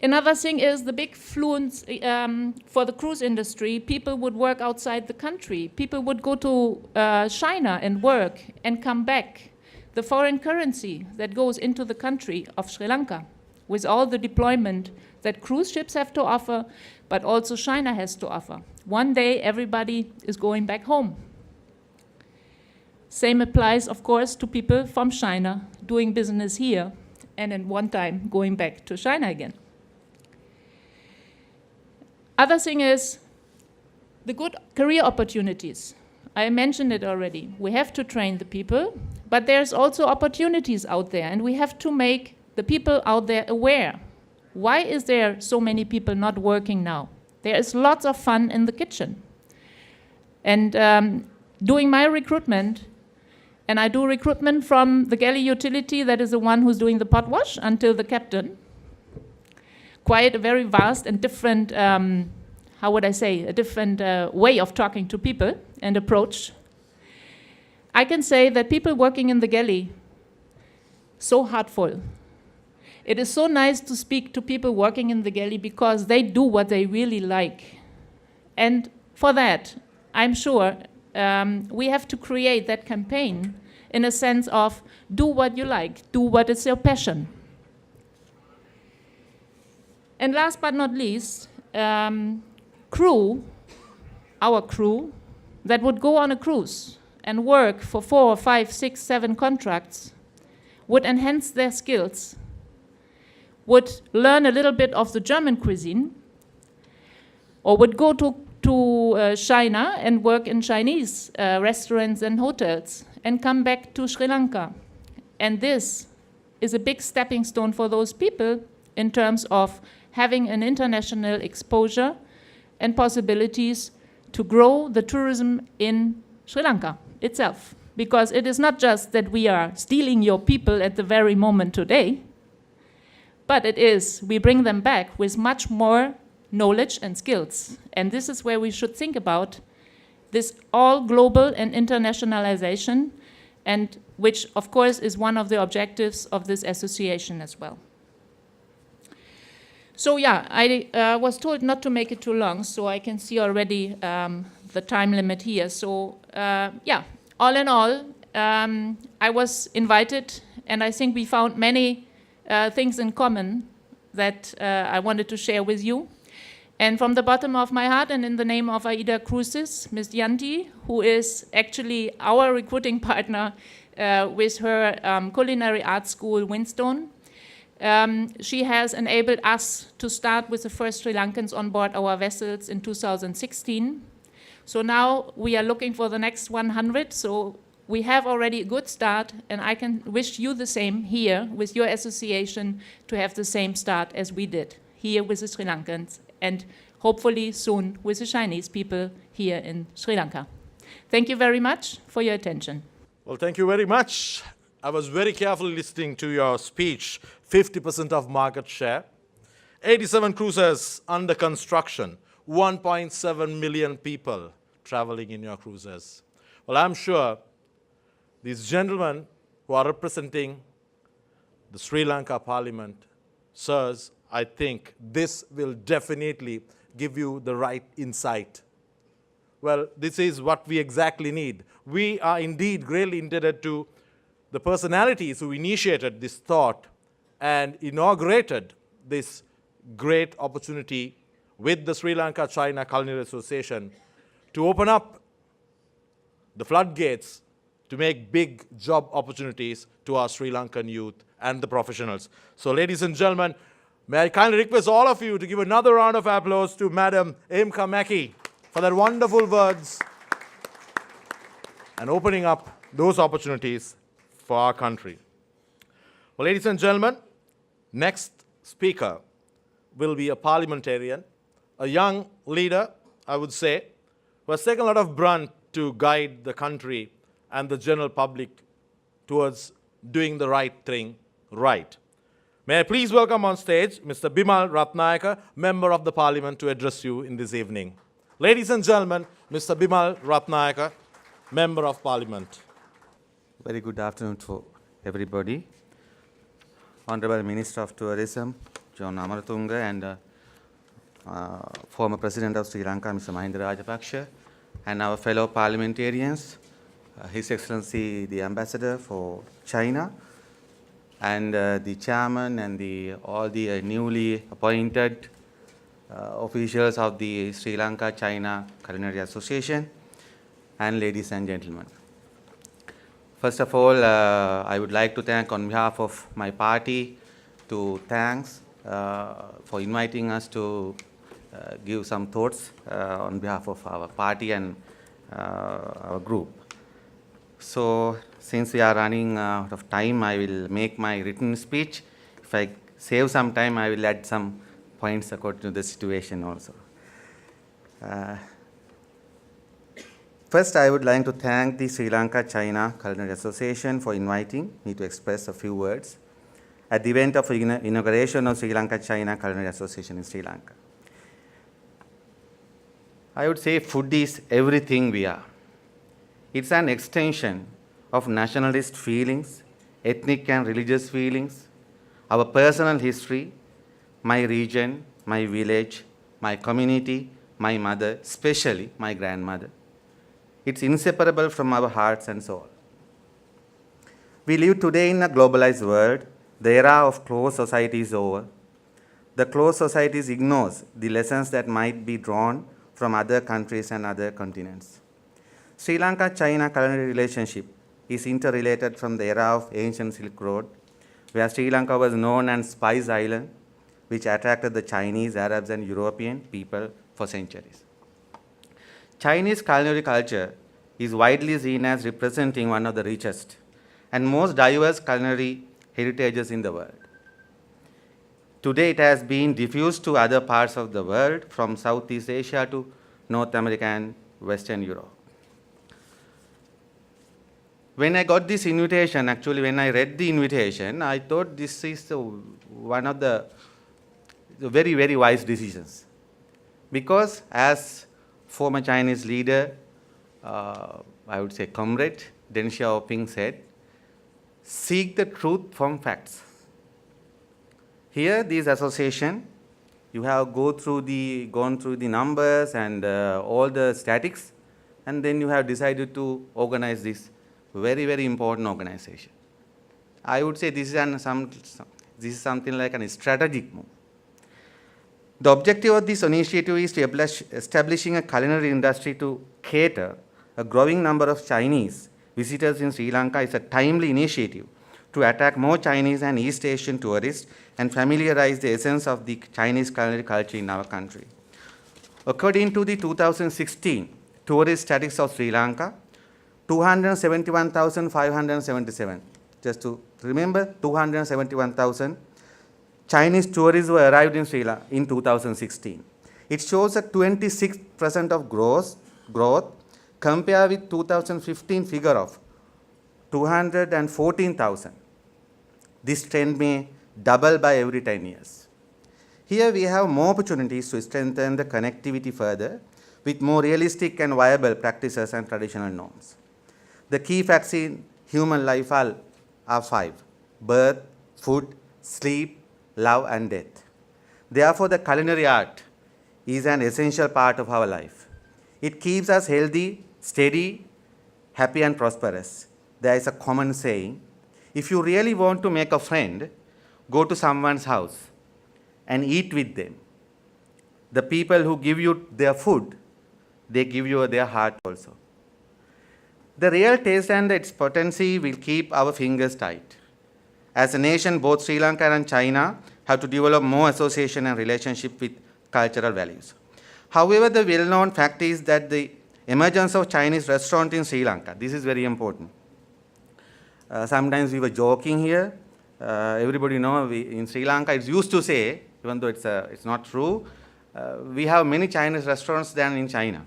Another thing is the big fluence for the cruise industry. People would work outside the country. People would go to China and work and come back. The foreign currency that goes into the country of Sri Lanka, with all the deployment that cruise ships have to offer, but also China has to offer. One day, everybody is going back home. Same applies, of course, to people from China doing business here, and at one time going back to China again. Other thing is the good career opportunities. I mentioned it already. We have to train the people, but there's also opportunities out there, and we have to make the people out there aware. Why is there so many people not working now? There is lots of fun in the kitchen. And doing my recruitment, and I do recruitment from the galley utility, that is the one who's doing the pot wash, until the captain. Quite a very vast and different, how would I say, a different way of talking to people and approach I can say that people working in the galley, so heartful. It is so nice to speak to people working in the galley because they do what they really like. And for that, I'm sure we have to create that campaign in a sense of do what you like, do what is your passion. And last but not least, our crew that would go on a cruise and work for 4, 5, 6, 7 contracts would enhance their skills, would learn a little bit of the German cuisine, or would go to China and work in Chinese restaurants and hotels and come back to Sri Lanka. And this is a big stepping stone for those people in terms of having an international exposure and possibilities to grow the tourism in Sri Lanka itself. Because it is not just that we are stealing your people at the very moment today, but it is we bring them back with much more knowledge and skills. And this is where we should think about this all global and internationalization, and which of course is one of the objectives of this association as well. So yeah, I was told not to make it too long, so I can see already the time limit here. So yeah, all in all, I was invited, and I think we found many things in common that I wanted to share with you. And from the bottom of my heart, and in the name of Aida Cruises, Ms. Yanti, who is actually our recruiting partner with her culinary art school, Winstone, she has enabled us to start with the first Sri Lankans on board our vessels in 2016. So now we are looking for the next 100. So we have already a good start, and I can wish you the same here with your association to have the same start as we did here with the Sri Lankans, and hopefully soon with the Chinese people here in Sri Lanka. Thank you very much for your attention. Well, thank you very much. I was very carefully listening to your speech. 50% of market share, 87 cruises under construction, 1.7 million people traveling in your cruises. Well, I'm sure these gentlemen who are representing the Sri Lanka Parliament, sirs, I think this will definitely give you the right insight. Well, this is what we exactly need. We are indeed greatly indebted to the personalities who initiated this thought and inaugurated this great opportunity with the Sri Lanka China Culinary Association to open up the floodgates to make big job opportunities to our Sri Lankan youth and the professionals. So, ladies and gentlemen, may I kindly request all of you to give another round of applause to Madam Imka Mackey for their wonderful words and opening up those opportunities for our country. Well, ladies and gentlemen, next speaker will be a parliamentarian, a young leader, I would say, who has taken a lot of brunt to guide the country and the general public towards doing the right thing right. May I please welcome on stage Mr. Bimal Ratnayaka, Member of the Parliament, to address you in this evening. Ladies and gentlemen, Mr. Bimal Ratnayaka, Member of Parliament. Very good afternoon to everybody. Honorable Minister of Tourism, John Amaratunga, and former President of Sri Lanka, Mr. Mahinda Rajapaksa, and our fellow parliamentarians, His Excellency the Ambassador for China, and the Chairman and all the newly appointed officials of the Sri Lanka China Culinary Association, and ladies and gentlemen. First of all, I would like to thank on behalf of my party thanks for inviting us to give some thoughts on behalf of our party and our group. So, since we are running out of time, I will make my written speech. If I save some time, I will add some points according to the situation also. First, I would like to thank the Sri Lanka China Culinary Association for inviting me to express a few words at the event of inauguration of Sri Lanka China Culinary Association in Sri Lanka. I would say food is everything we are. It's an extension of nationalist feelings, ethnic and religious feelings, our personal history, my region, my village, my community, my mother, especially my grandmother. It's inseparable from our hearts and soul. We live today in a globalized world. The era of closed society is over. The closed societies ignores the lessons that might be drawn from other countries and other continents. Sri Lanka-China culinary relationship is interrelated from the era of ancient Silk Road, where Sri Lanka was known as Spice Island, which attracted the Chinese, Arabs, and European people for centuries. Chinese culinary culture is widely seen as representing one of the richest and most diverse culinary heritages in the world. Today, it has been diffused to other parts of the world, from Southeast Asia to North America and Western Europe. When I got this invitation, actually when I read the invitation, I thought this is one of the very, very wise decisions. Because as former Chinese leader, I would say comrade, Deng Xiaoping said, seek the truth from facts. Here, this association, you have gone through the numbers and all the statics, and then you have decided to organize this very, very important organization. I would say this is something like a strategic move. The objective of this initiative is to establishing a culinary industry to cater a growing number of Chinese visitors in Sri Lanka. Is a timely initiative to attract more Chinese and East Asian tourists and familiarize the essence of the Chinese culinary culture in our country. According to the 2016 tourist statistics of Sri Lanka, 271,577, just to remember, 271,000 Chinese tourists were arrived in Sri Lanka in 2016. It shows a 26% of growth compared with 2015 figure of 214,000. This trend may double by every 10 years. Here we have more opportunities to strengthen the connectivity further with more realistic and viable practices and traditional norms. The key facts in human life are 5: birth, food, sleep, love, and death. Therefore, the culinary art is an essential part of our life. It keeps us healthy, steady, happy, and prosperous. There is a common saying, if you really want to make a friend, go to someone's house and eat with them. The people who give you their food, they give you their heart also. The real taste and its potency will keep our fingers tight. As a nation, both Sri Lanka and China have to develop more association and relationship with cultural values. However, the well-known fact is that the emergence of Chinese restaurant in Sri Lanka, this is very important. Sometimes we were joking here. Everybody know in Sri Lanka it's used to say, even though it's not true, we have many Chinese restaurants than in China.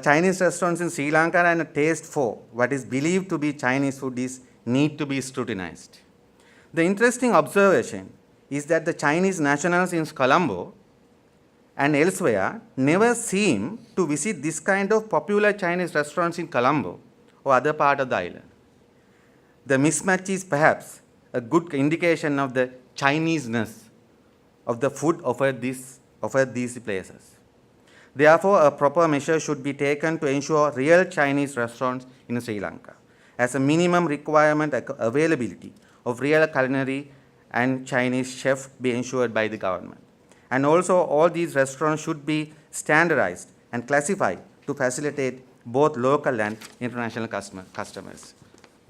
Chinese restaurants in Sri Lanka and a taste for what is believed to be Chinese food need to be scrutinized. The interesting observation is that the Chinese nationals in Colombo and elsewhere never seem to visit this kind of popular Chinese restaurants in Colombo or other part of the island. The mismatch is perhaps a good indication of the Chineseness of the food offered these places. Therefore, a proper measure should be taken to ensure real Chinese restaurants in Sri Lanka. As a minimum requirement, availability of real culinary and Chinese chefs be ensured by the government. And also, all these restaurants should be standardized and classified to facilitate both local and international customers.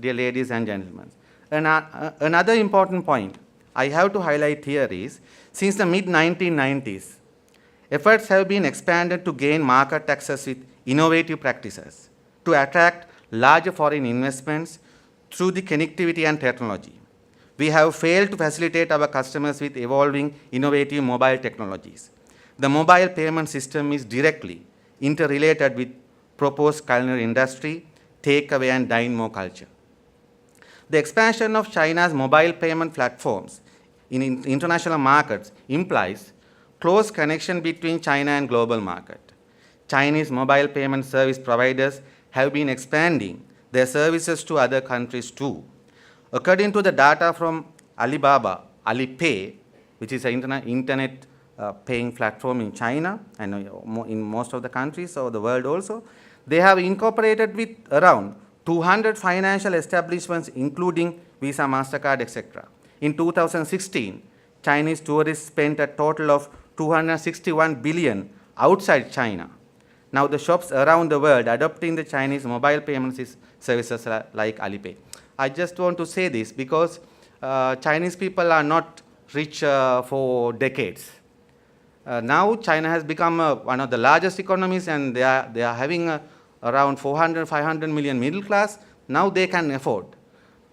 Dear ladies and gentlemen, another important point I have to highlight here is, since the mid-1990s, efforts have been expanded to gain market access with innovative practices to attract larger foreign investments through the connectivity and technology. We have failed to facilitate our customers with evolving innovative mobile technologies. The mobile payment system is directly interrelated with proposed culinary industry, takeaway, and dine more culture. The expansion of China's mobile payment platforms in international markets implies close connection between China and global market. Chinese mobile payment service providers have been expanding their services to other countries too. According to the data from Alibaba, Alipay, which is an internet paying platform in China and in most of the countries of the world also, they have incorporated with around 200 financial establishments, including Visa, MasterCard, etc. In 2016, Chinese tourists spent a total of 261 billion outside China. Now the shops around the world adopting the Chinese mobile payment services like Alipay. I just want to say this because Chinese people are not rich for decades. Now China has become one of the largest economies, and they are having around 400, 500 million middle class. Now they can afford.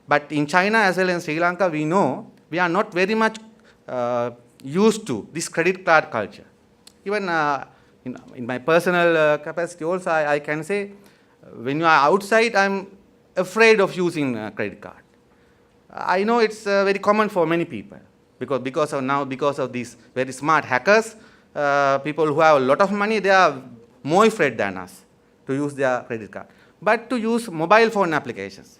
But in China as well as Sri Lanka, we know we are not very much used to this credit card culture. Even in my personal capacity also, I can say, when you are outside, I'm afraid of using a credit card. I know it's very common for many people because of these very smart hackers, people who have a lot of money, they are more afraid than us to use their credit card. But to use mobile phone applications,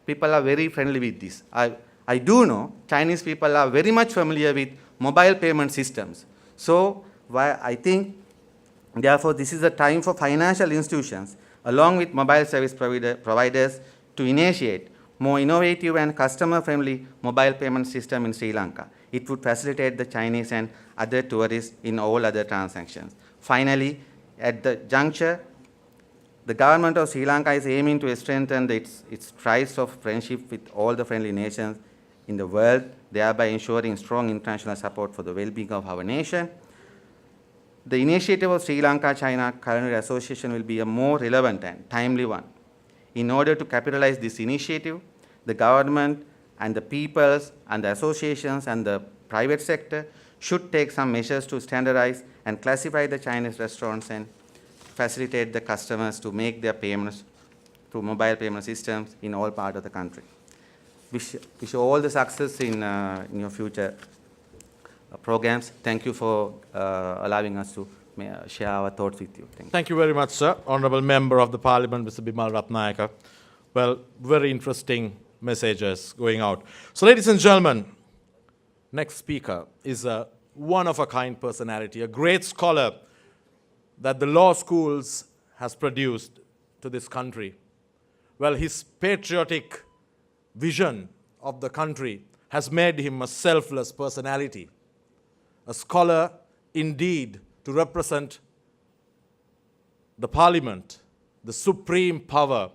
people are very friendly with this. I do know Chinese people are very much familiar with mobile payment systems. So I think, therefore, this is a time for financial institutions, along with mobile service providers, to initiate more innovative and customer-friendly mobile payment system in Sri Lanka. It would facilitate the Chinese and other tourists in all other transactions. Finally, at the juncture, the government of Sri Lanka is aiming to strengthen its ties of friendship with all the friendly nations in the world, thereby ensuring strong international support for the well-being of our nation. The initiative of Sri Lanka-China Culinary Association will be a more relevant and timely one. In order to capitalize this initiative, the government and the peoples and the associations and the private sector should take some measures to standardize and classify the Chinese restaurants and facilitate the customers to make their payments through mobile payment systems in all parts of the country. Wish you all the success in your future programs. Thank you for allowing us to share our thoughts with you. Thank you very much, sir. Honorable Member of the Parliament, Mr. Bimal Ratnayaka. Well, very interesting messages going out. So, ladies and gentlemen, next speaker is a one-of-a-kind personality, a great scholar that the law schools has produced to this country. Well, his patriotic vision of the country has made him a selfless personality, a scholar indeed to represent the parliament, the supreme power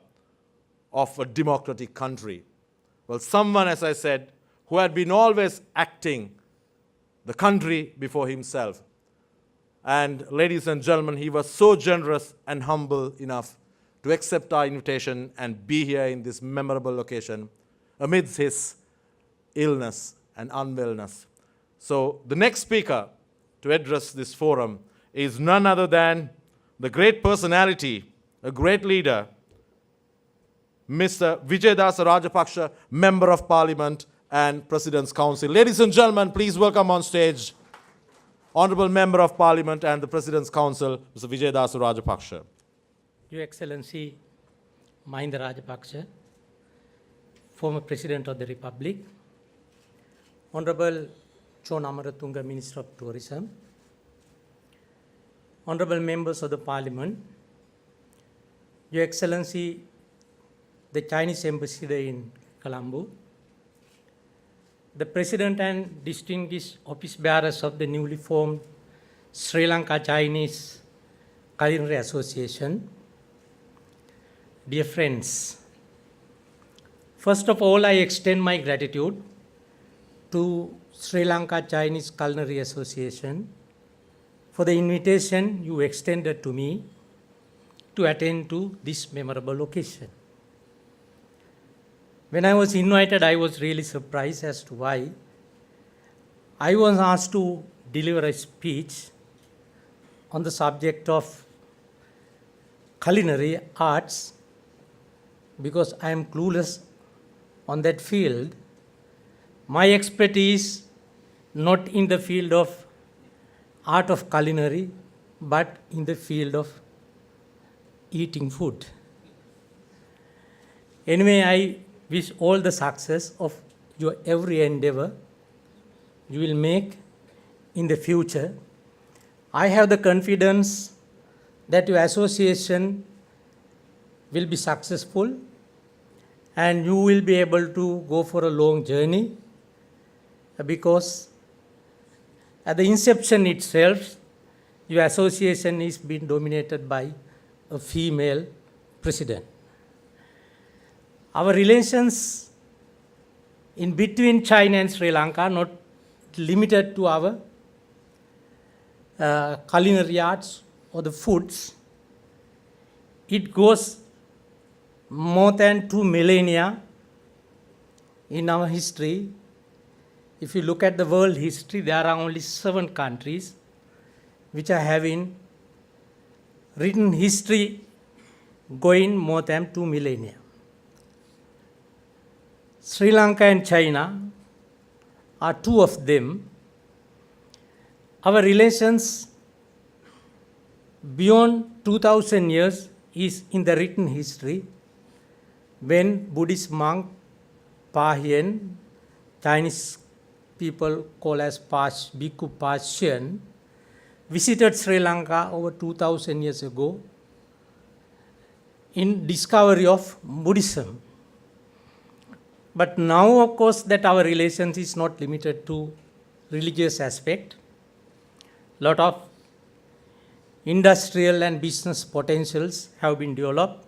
of a democratic country. Well, someone, as I said, who had been always acting the country before himself. And ladies and gentlemen, he was so generous and humble enough to accept our invitation and be here in this memorable location amidst his illness and unwellness. So the next speaker to address this forum is none other than the great personality, a great leader, Mr. Vijayadasa Rajapaksa, Member of Parliament and President's Council. Ladies and gentlemen, please welcome on stage Honorable Member of Parliament and the President's Council, Mr. Vijayadasa Rajapaksa. Your Excellency Mahinda Rajapaksa, former President of the Republic, Honorable John Amaratunga, Minister of Tourism, Honorable Members of the Parliament, Your Excellency, the Chinese Ambassador in Colombo, the President and distinguished office bearers of the newly formed Sri Lanka Chinese Culinary Association, dear friends, first of all, I extend my gratitude to Sri Lanka Chinese Culinary Association for the invitation you extended to me to attend to this memorable occasion. When I was invited, I was really surprised as to why I was asked to deliver a speech on the subject of culinary arts, because I am clueless on that field. My expertise not in the field of art of culinary, but in the field of eating food. Anyway, I wish all the success of your every endeavor you will make in the future. I have the confidence that your association will be successful and you will be able to go for a long journey, because at the inception itself, your association is being dominated by a female president. Our relations in between China and Sri Lanka are not limited to our culinary arts or the foods. It goes more than 2 millennia in our history. If you look at the world history, there are only 7 countries which are having written history going more than 2 millennia. Sri Lanka and China are 2 of them. Our relations beyond 2000 years is in the written history, when Buddhist monk Pa Hien, Chinese people call as Bhikkhu Pasien, visited Sri Lanka over 2000 years ago in discovery of Buddhism. But now, of course, that our relations is not limited to religious aspect. Lot of industrial and business potentials have been developed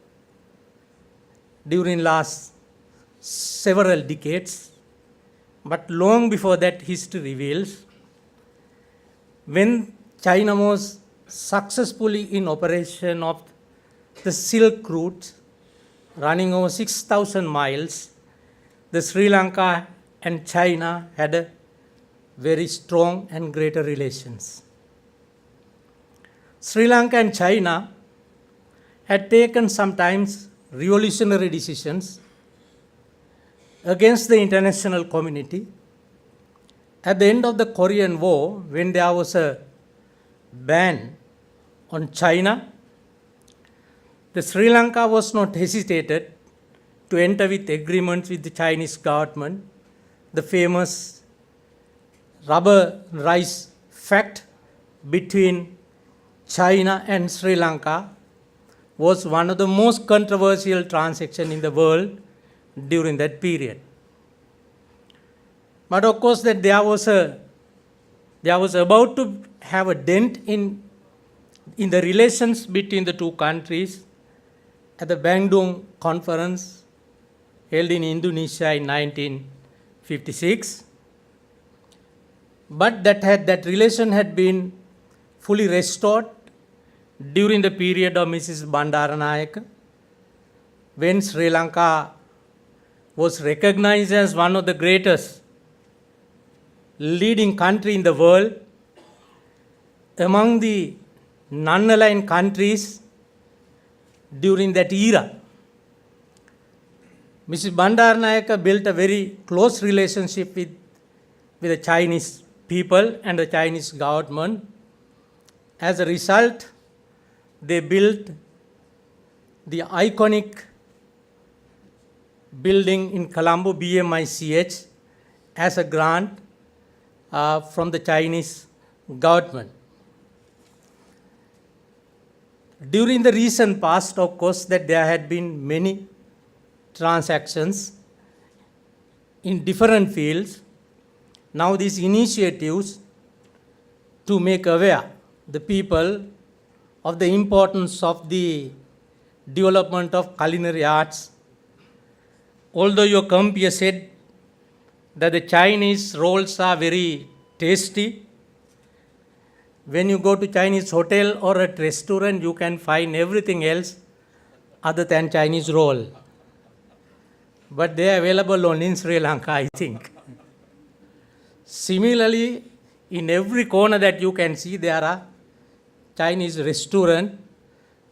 during last several decades. But long before that, history reveals, when China was successfully in operation of the Silk Route, running over 6,000 miles, the Sri Lanka and China had a very strong and greater relations. Sri Lanka and China had taken sometimes revolutionary decisions against the international community. At the end of the Korean War, when there was a ban on China, the Sri Lanka was not hesitated to enter with agreements with the Chinese government. The famous rubber rice fact between China and Sri Lanka was one of the most controversial transactions in the world during that period. But of course, that there was about to have a dent in the relations between the 2 countries at the Bandung Conference held in Indonesia in 1956. But that relation had been fully restored during the period of Mrs. Bandaranaike, when Sri Lanka was recognized as one of the greatest leading country in the world. Among the non-aligned countries during that era, Mrs. Bandaranaike built a very close relationship with the Chinese people and the Chinese government. As a result, they built the iconic building in Colombo, BMICH, as a grant from the Chinese government. During the recent past, of course, that there had been many transactions in different fields. Now these initiatives to make aware the people of the importance of the development of culinary arts. Although your compeer said that the Chinese rolls are very tasty, when you go to Chinese hotel or a restaurant, you can find everything else other than Chinese roll. But they are available only in Sri Lanka, I think. Similarly, in every corner that you can see, there are Chinese restaurant,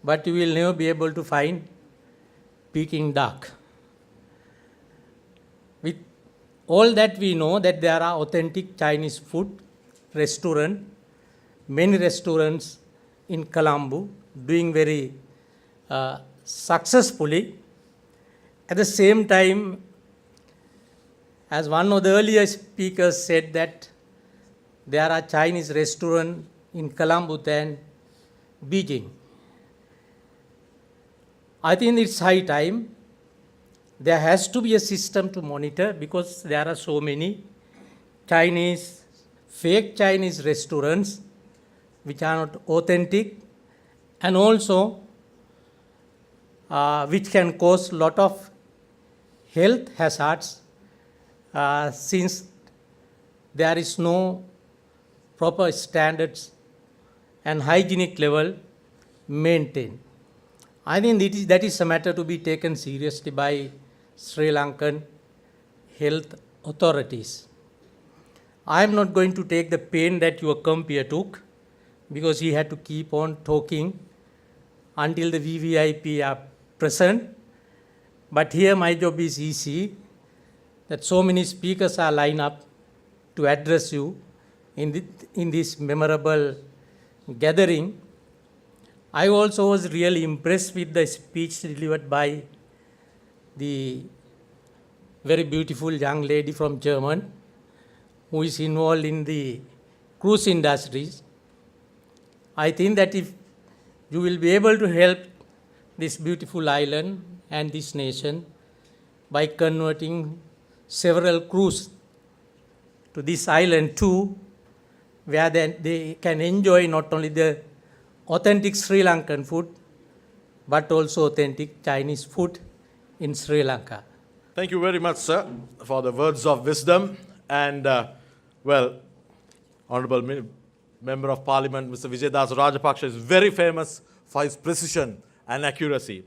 but you will never be able to find Peking duck. With all that, we know that there are authentic Chinese food restaurant, many restaurants in Colombo doing very successfully. At the same time, as one of the earlier speakers said, that there are Chinese restaurants in Colombo and Beijing. I think it's high time there has to be a system to monitor, because there are so many Chinese, fake Chinese restaurants which are not authentic, and also which can cause a lot of health hazards since there is no proper standards and hygienic level maintained. I think that is a matter to be taken seriously by Sri Lankan health authorities. I am not going to take the pain that your compeer took, because he had to keep on talking until the VVIP are present. But here my job is easy, that so many speakers are lined up to address you in this memorable gathering. I also was really impressed with the speech delivered by the very beautiful young lady from Germany, who is involved in the cruise industries. I think that if you will be able to help this beautiful island and this nation by converting several cruise to this island too, where they can enjoy not only the authentic Sri Lankan food, but also authentic Chinese food in Sri Lanka. Thank you very much, sir, for the words of wisdom. And, Honorable Member of Parliament, Mr. Vijaydas Rajapaksa, is very famous for his precision and accuracy.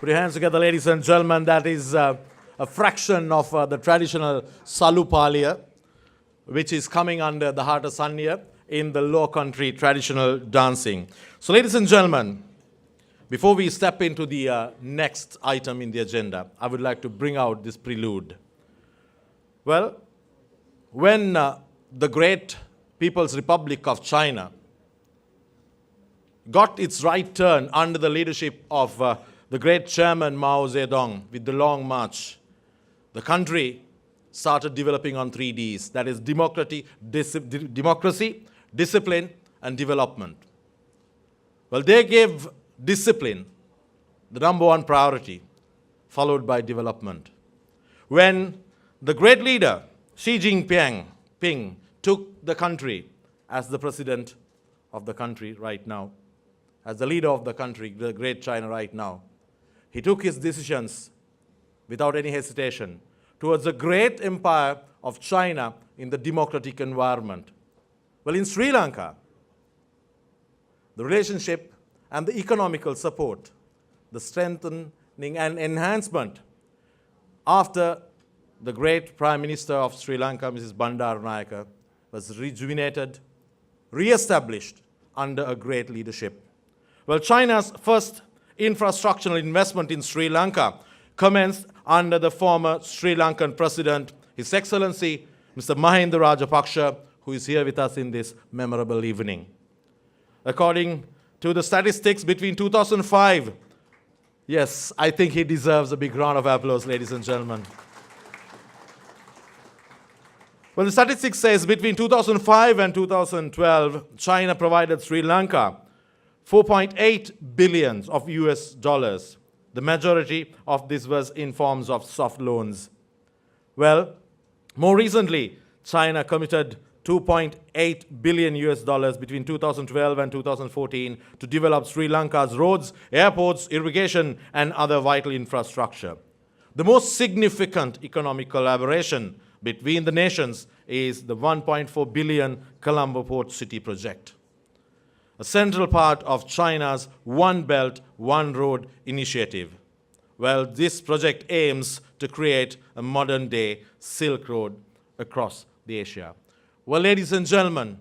Put your hands together, ladies and gentlemen. That is a fraction of the traditional Salupalia, which is coming under the Heart of Sanya in the Low Country traditional dancing. So, ladies and gentlemen, before we step into the next item in the agenda, I would like to bring out this prelude. Well, when the great People's Republic of China got its right turn under the leadership of the great chairman Mao Zedong with the Long March, the country started developing on 3 Ds, that is democracy, discipline, and development. Well, they gave discipline the number one priority, followed by development. When the great leader Xi Jinping took the country as the president of the country right now, as the leader of the country, the great China right now, he took his decisions without any hesitation towards the great empire of China in the democratic environment. Well, in Sri Lanka, the relationship and the economical support, the strengthening and enhancement after the great Prime Minister of Sri Lanka, Mrs. Bandaranaike, was rejuvenated, re-established under a great leadership. Well, China's first infrastructural investment in Sri Lanka commenced under the former Sri Lankan President, His Excellency Mr. Mahinda Rajapaksa, who is here with us in this memorable evening. According to the statistics between 2005, yes, I think he deserves a big round of applause, ladies and gentlemen. Well, the statistics says between 2005 and 2012, China provided Sri Lanka 4.8 billion of US dollars. The majority of this was in forms of soft loans. Well, more recently, China committed 2.8 billion US dollars between 2012 and 2014 to develop Sri Lanka's roads, airports, irrigation, and other vital infrastructure. The most significant economic collaboration between the nations is the 1.4 billion Colombo Port City project, a central part of China's One Belt, One Road initiative. Well, this project aims to create a modern-day Silk Road across the Asia. Well, ladies and gentlemen,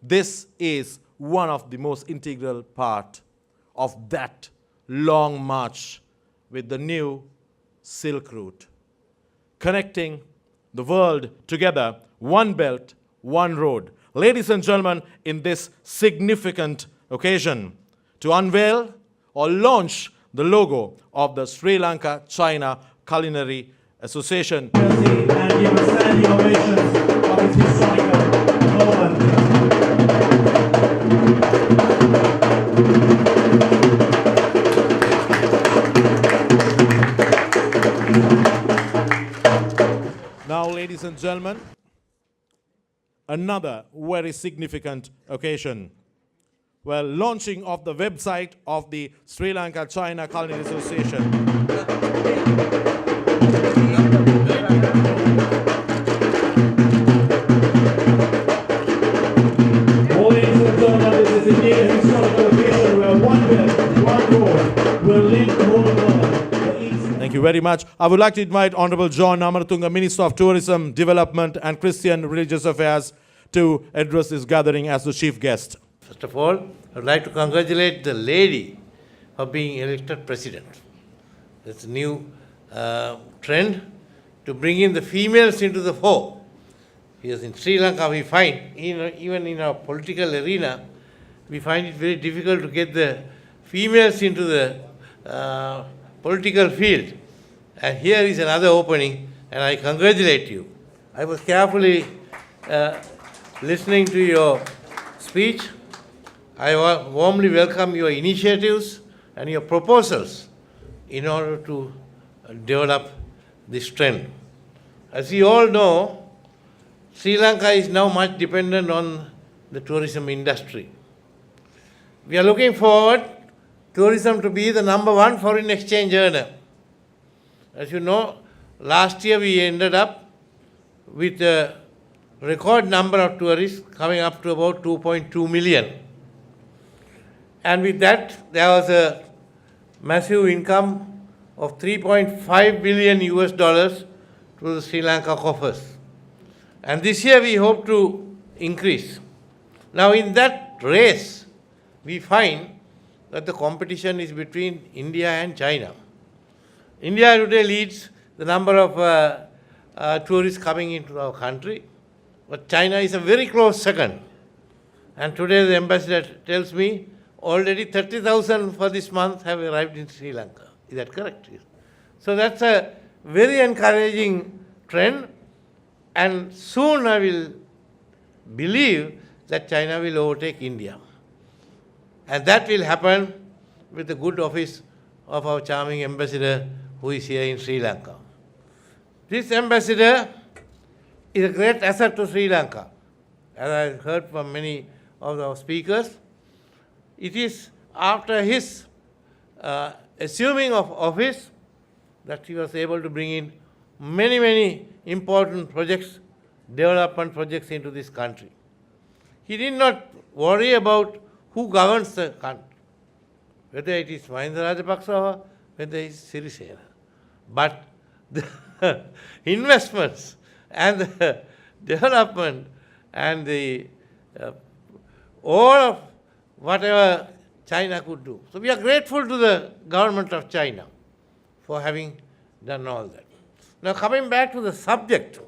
this is one of the most integral part of that long march with the new Silk Route, connecting the world together, one belt, one road. Ladies and gentlemen, in this significant occasion, to unveil or launch the logo of the Sri Lanka China Culinary Association. And give a standing ovation of this historical moment. Now, ladies and gentlemen, another very significant occasion. Well, launching of the website of the Sri Lanka China Culinary Association. Ladies and gentlemen, this is indeed a historical occasion where one belt, one road will link the whole world. Thank you very much. I would like to invite Honorable John Amaratunga, Minister of Tourism, Development and Christian Religious Affairs, to address this gathering as the chief guest. First of all, I would like to congratulate the lady for being elected president. It's a new trend to bring in the females into the fore. Because in Sri Lanka, we find, even in our political arena, we find it very difficult to get the females into the political field. And here is another opening, and I congratulate you. I was carefully listening to your speech. I warmly welcome your initiatives and your proposals in order to develop this trend. As you all know, Sri Lanka is now much dependent on the tourism industry. We are looking forward tourism to be the #1 foreign exchange earner. As you know, last year we ended up with a record number of tourists coming up to about 2.2 million. And with that, there was a massive income of 3.5 billion US dollars to the Sri Lanka coffers. And this year we hope to increase. Now in that race, we find that the competition is between India and China. India today leads the number of tourists coming into our country, but China is a very close second. And today the ambassador tells me already 30,000 for this month have arrived in Sri Lanka. Is that correct? So that's a very encouraging trend, and soon I will believe that China will overtake India. And that will happen with the good office of our charming ambassador who is here in Sri Lanka. This ambassador is a great asset to Sri Lanka. As I heard from many of our speakers. It is after his assuming of office that he was able to bring in many, many important projects, development projects into this country. He did not worry about who governs the country, whether it is Mahinda Rajapaksa or whether it is Sirisena. But the investments and the development and the all of whatever China could do. So we are grateful to the government of China for having done all that. Now coming back to the subject,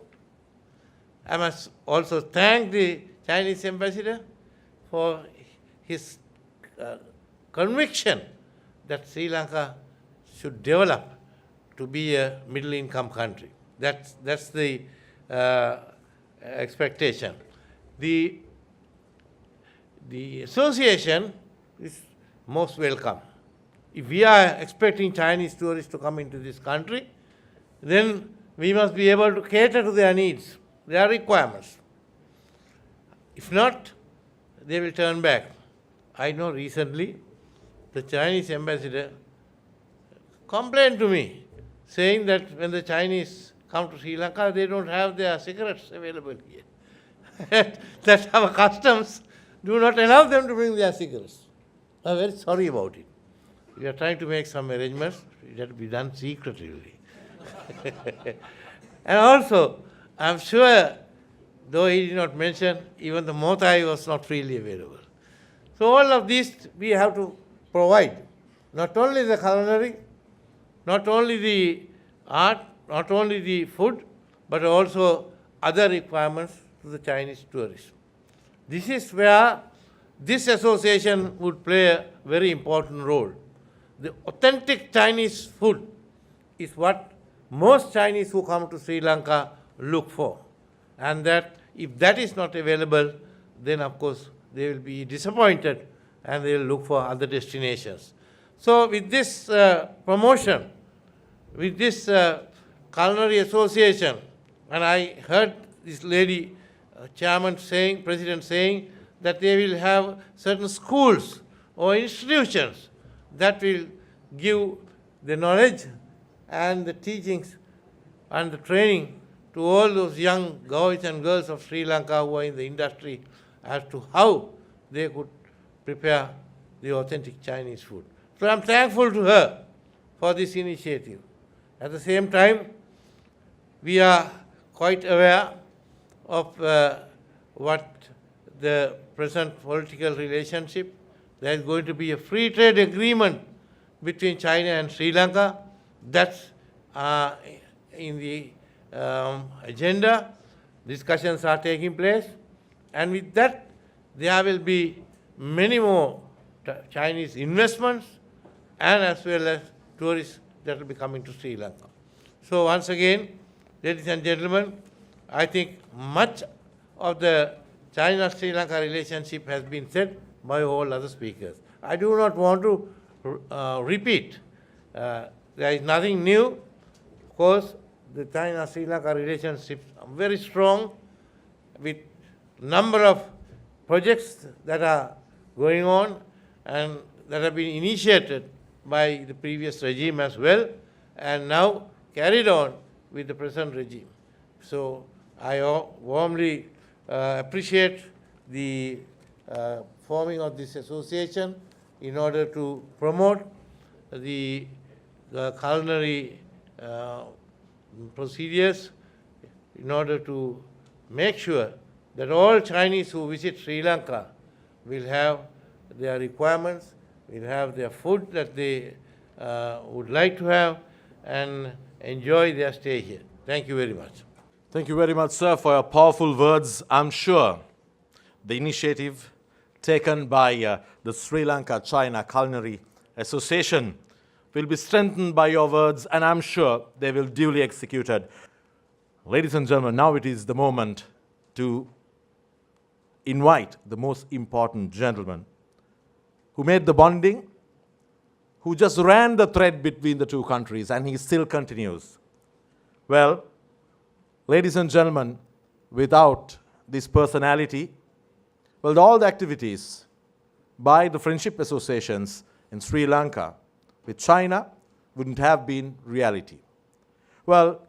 I must also thank the Chinese ambassador for his conviction that Sri Lanka should develop to be a middle income country. That's the expectation. The association is most welcome. If we are expecting Chinese tourists to come into this country, then we must be able to cater to their needs, their requirements. If not, they will turn back. I know recently the Chinese ambassador complained to me, saying that when the Chinese come to Sri Lanka, they don't have their cigarettes available here. That our customs do not allow them to bring their cigarettes. I'm very sorry about it. We are trying to make some arrangements. It had to be done secretly. And also, I'm sure, though he did not mention, even the motai was not freely available. So all of these we have to provide. Not only the culinary, not only the art, not only the food, but also other requirements to the Chinese tourists. This is where this association would play a very important role. The authentic Chinese food is what most Chinese who come to Sri Lanka look for. And that if that is not available, then of course they will be disappointed and they will look for other destinations. So with this promotion, with this culinary association, and I heard this lady, chairman saying, president saying, that they will have certain schools or institutions that will give the knowledge and the teachings and the training to all those young boys and girls of Sri Lanka who are in the industry as to how they could prepare the authentic Chinese food. So I'm thankful to her for this initiative. At the same time, we are quite aware of what the present political relationship. There is going to be a free trade agreement between China and Sri Lanka. That's in the agenda. Discussions are taking place. And with that, there will be many more Chinese investments and as well as tourists that will be coming to Sri Lanka. So once again, ladies and gentlemen, I think much of the China-Sri Lanka relationship has been said by all other speakers. I do not want to repeat. There is nothing new. Of course, the China-Sri Lanka relationship is very strong with number of projects that are going on and that have been initiated by the previous regime as well and now carried on with the present regime. So I warmly appreciate the forming of this association in order to promote the culinary procedures, in order to make sure that all Chinese who visit Sri Lanka will have their requirements, will have their food that they would like to have and enjoy their stay here. Thank you very much. Thank you very much, sir, for your powerful words. I'm sure the initiative taken by the Sri Lanka-China Culinary Association will be strengthened by your words, and I'm sure they will duly executed. Ladies and gentlemen, now it is the moment to invite the most important gentleman who made the bonding, who just ran the thread between the two countries, and he still continues. Well, ladies and gentlemen, without this personality, well, all the activities by the friendship associations in Sri Lanka with China wouldn't have been reality. Well,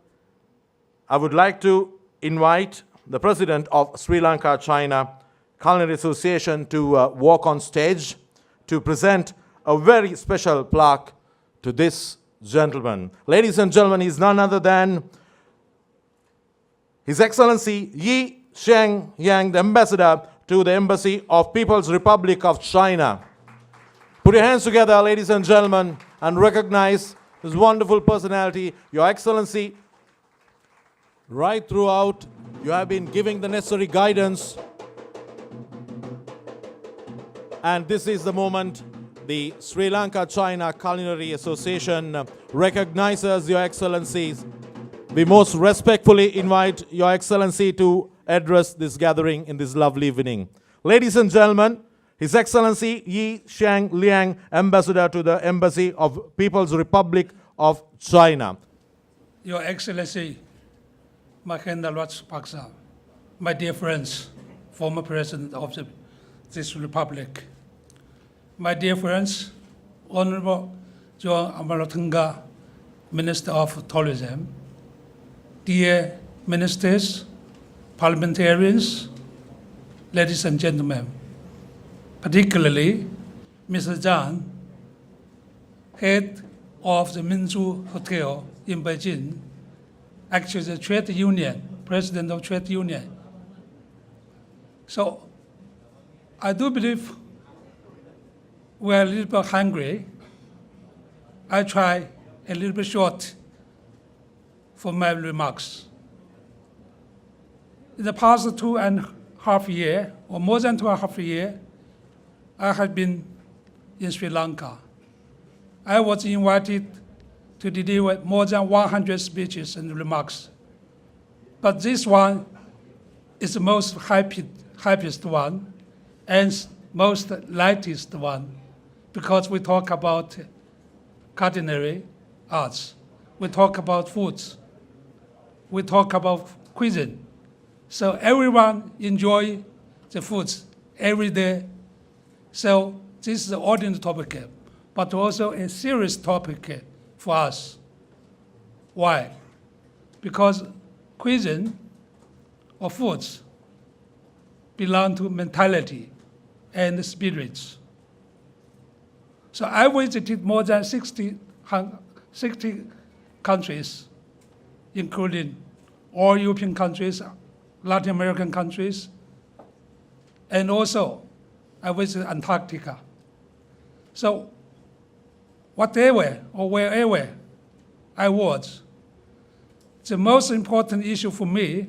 I would like to invite the president of Sri Lanka China Culinary Association to walk on stage to present a very special plaque to this gentleman. Ladies and gentlemen, he's none other than His Excellency Yi Shengyang, the ambassador to the Embassy of People's Republic of China. Put your hands together, ladies and gentlemen, and recognize this wonderful personality. Your Excellency, right throughout, you have been giving the necessary guidance. And this is the moment the Sri Lanka China Culinary Association recognizes Your Excellencies. We most respectfully invite Your Excellency to address this gathering in this lovely evening. Ladies and gentlemen, His Excellency Yi Shengyang, Ambassador to the Embassy of People's Republic of China. Your Excellency Mahinda Rajapaksa, my dear friends, former President of this Republic, my dear friends, Honorable John Amaratunga, Minister of Tourism, dear ministers, parliamentarians, ladies and gentlemen, particularly Mr. Zhang, head of the Minzu Hotel in Beijing, actually the trade union, president of trade union. So I do believe we're a little bit hungry. I try a little bit short for my remarks. In the past 2.5 years, or more than 2.5 years, I have been in Sri Lanka. I was invited to deliver more than 100 speeches and remarks. But this one is the most happiest one and most lightest one, because we talk about culinary arts, we talk about foods, we talk about cuisine. So everyone enjoy the foods every day. So this is an ordinary topic, but also a serious topic for us. Why? Because cuisine or foods belong to mentality and spirits. So I visited more than 60 countries, including all European countries, Latin American countries, and also I visited Antarctica. So whatever or wherever I was, the most important issue for me,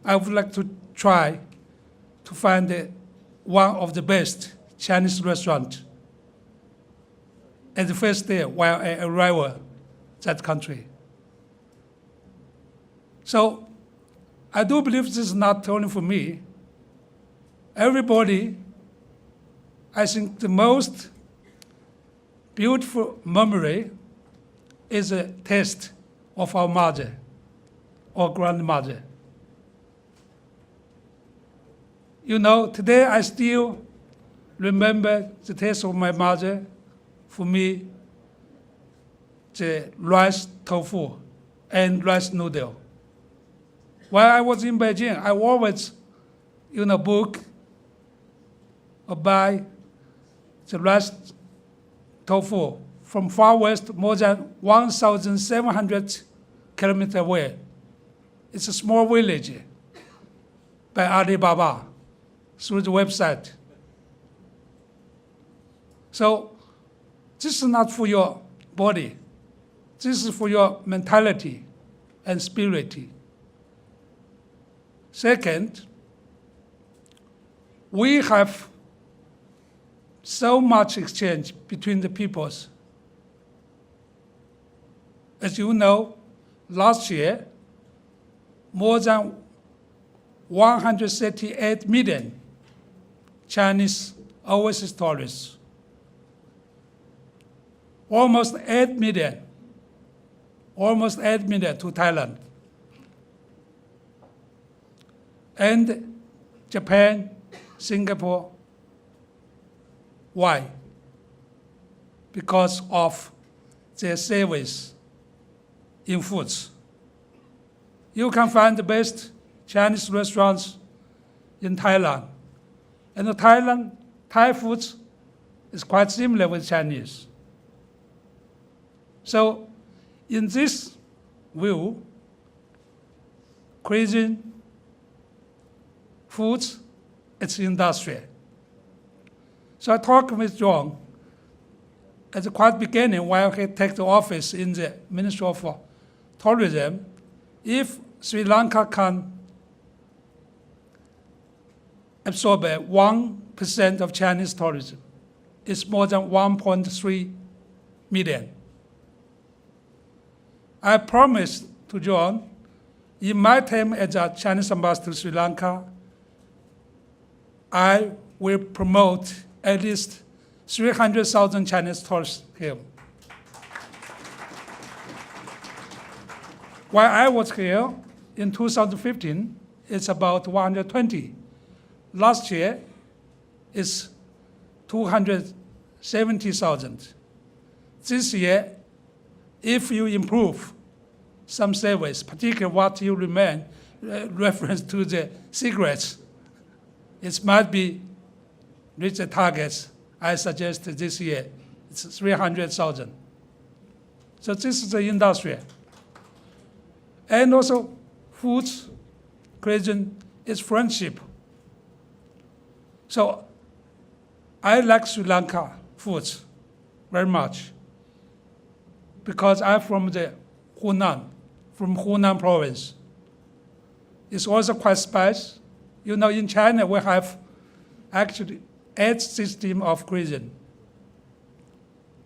I would like to try to find one of the best Chinese restaurants at the first day while I arrived that country. So I do believe this is not only for me. Everybody, I think the most beautiful memory is a taste of our mother or grandmother. You know, today I still remember the taste of my mother. For me, the rice tofu and rice noodle. While I was in Beijing, I always, book or buy the rice tofu from far west, more than 1,700 kilometers away. It's a small village by Alibaba through the website. So this is not for your body. This is for your mentality and spirit. Second, we have so much exchange between the peoples. As you know, last year, more than 138 million Chinese overseas tourists, almost 8 million to Thailand. And Japan, Singapore. Why? Because of their service in foods. You can find the best Chinese restaurants in Thailand. And in Thai food is quite similar with Chinese. So in this view, cuisine, foods, it's industry. So I talked with John at the quite beginning while he took the office in the Ministry of Tourism. If Sri Lanka can absorb 1% of Chinese tourism, it's more than 1.3 million. I promised to John, in my time as a Chinese ambassador to Sri Lanka, I will promote at least 300,000 Chinese tourists here. While I was here in 2015, it's about 120. Last year, it's 270,000. This year, if you improve some service, particularly what you reference to the cigarettes, it might be reach the targets I suggested this year. It's 300,000. So this is the industry. And also foods, cuisine is friendship. So I like Sri Lanka foods very much because I'm from the Hunan province. It's also quite spicy. You know, in China, we have actually 8 systems of cuisine.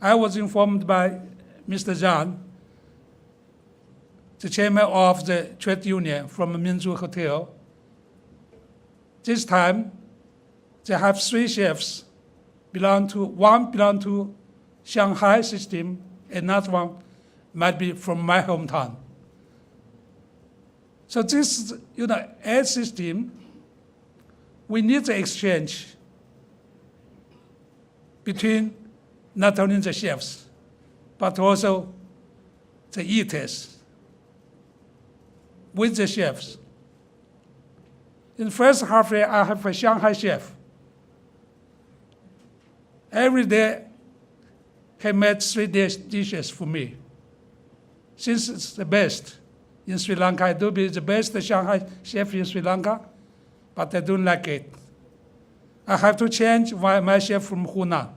I was informed by Mr. Zhang, the chairman of the trade union from Minzu Hotel. This time, they have 3 chefs. One belong to Shanghai system, another one might be from my hometown. So this, 8 system, we need the exchange between not only the chefs, but also the eaters with the chefs. In the first half year, I have a Shanghai chef. Every day, he made 3 dishes for me. Since it's the best in Sri Lanka, I do be the best Shanghai chef in Sri Lanka, but I don't like it. I have to change my chef from Hunan.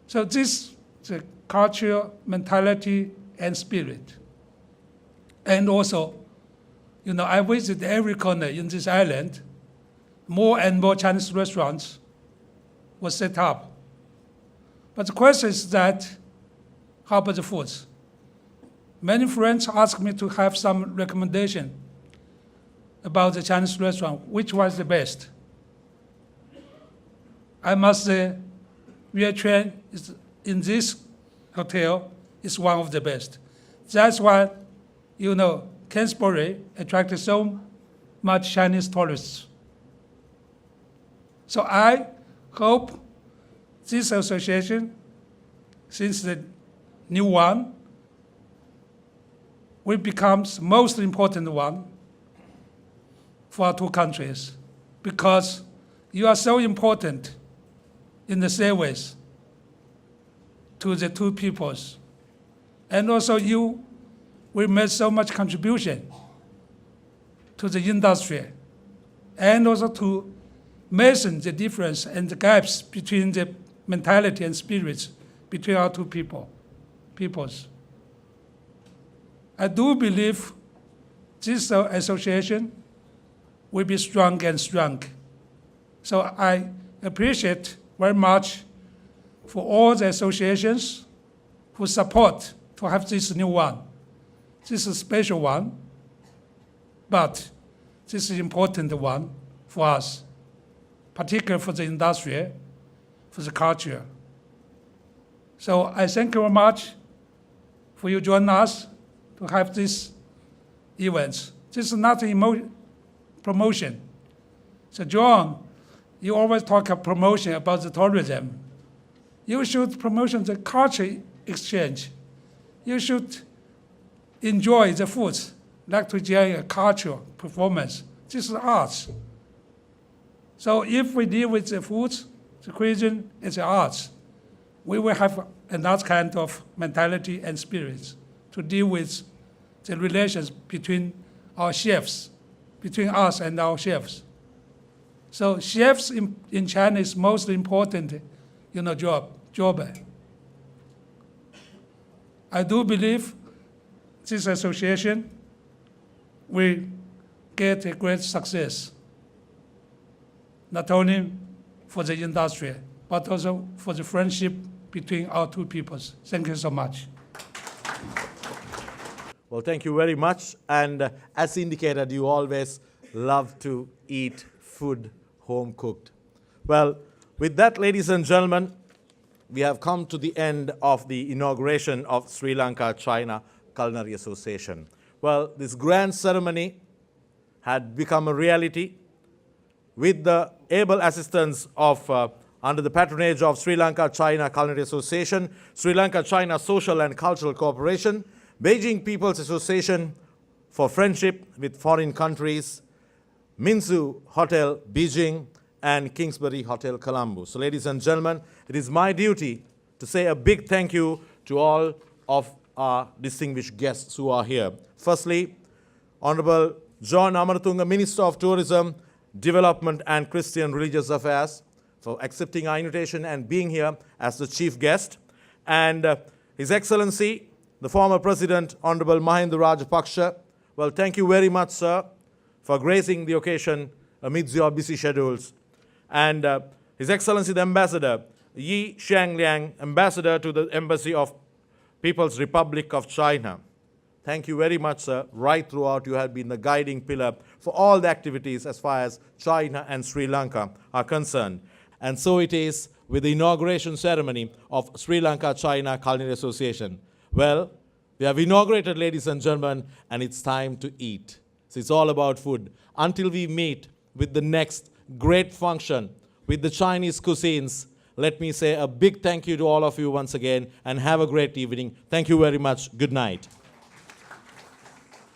So this is the culture, mentality, and spirit. And also, I visit every corner in this island. More and more Chinese restaurants were set up. But the question is that, how about the foods? Many friends ask me to have some recommendation about the Chinese restaurant, which was the best. I must say, Yuan is in this hotel is one of the best. That's why, Kingsbury attracted so much Chinese tourists. So I hope this association, since the new one, will become the most important one for our 2 countries, because you are so important in the service to the 2 peoples. And also you will make so much contribution to the industry, and also to measure the difference and the gaps between the mentality and spirits between our 2 peoples. I do believe this association will be strong and strong. So I appreciate very much for all the associations who support to have this new one. This is a special one, but this is an important one for us, particularly for the industry, for the culture. So I thank you very much for you joining us to have this event. This is not a promotion. So John, you always talk of promotion about the tourism. You should promote the culture exchange. You should enjoy the foods, like to enjoy a cultural performance. This is arts. So if we deal with the foods, the cuisine, it's arts, we will have another kind of mentality and spirits to deal with the relations between our chefs, between us and our chefs. So chefs in China is most important, job. I do believe this association will get a great success, not only for the industry, but also for the friendship between our two peoples. Thank you so much. Well, thank you very much. And as indicated, you always love to eat food home cooked. Well, with that, ladies and gentlemen, we have come to the end of the inauguration of Sri Lanka-China Culinary Association. Well, this grand ceremony had become a reality with the able assistance of, under the patronage of Sri Lanka-China Culinary Association, Sri Lanka-China Social and Cultural Cooperation, Beijing People's Association for Friendship with Foreign Countries, Minzu Hotel, Beijing, and Kingsbury Hotel, Colombo. So ladies and gentlemen, it is my duty to say a big thank you to all of our distinguished guests who are here. Firstly, Honorable John Amaratunga, Minister of Tourism, Development and Christian Religious Affairs, for accepting our invitation and being here as the chief guest. And His Excellency, the former President, Honorable Mahinda Rajapaksa. Well, thank you very much, sir, for gracing the occasion amidst your busy schedules. And His Excellency the Ambassador, Yi Shangliang, Ambassador to the Embassy of People's Republic of China. Thank you very much, sir. Right throughout, you have been the guiding pillar for all the activities as far as China and Sri Lanka are concerned. And so it is with the inauguration ceremony of Sri Lanka-China Culinary Association. Well, we have inaugurated, ladies and gentlemen, and it's time to eat. So it's all about food. Until we meet with the next great function with the Chinese cuisines, let me say a big thank you to all of you once again, and have a great evening. Thank you very much. Good night.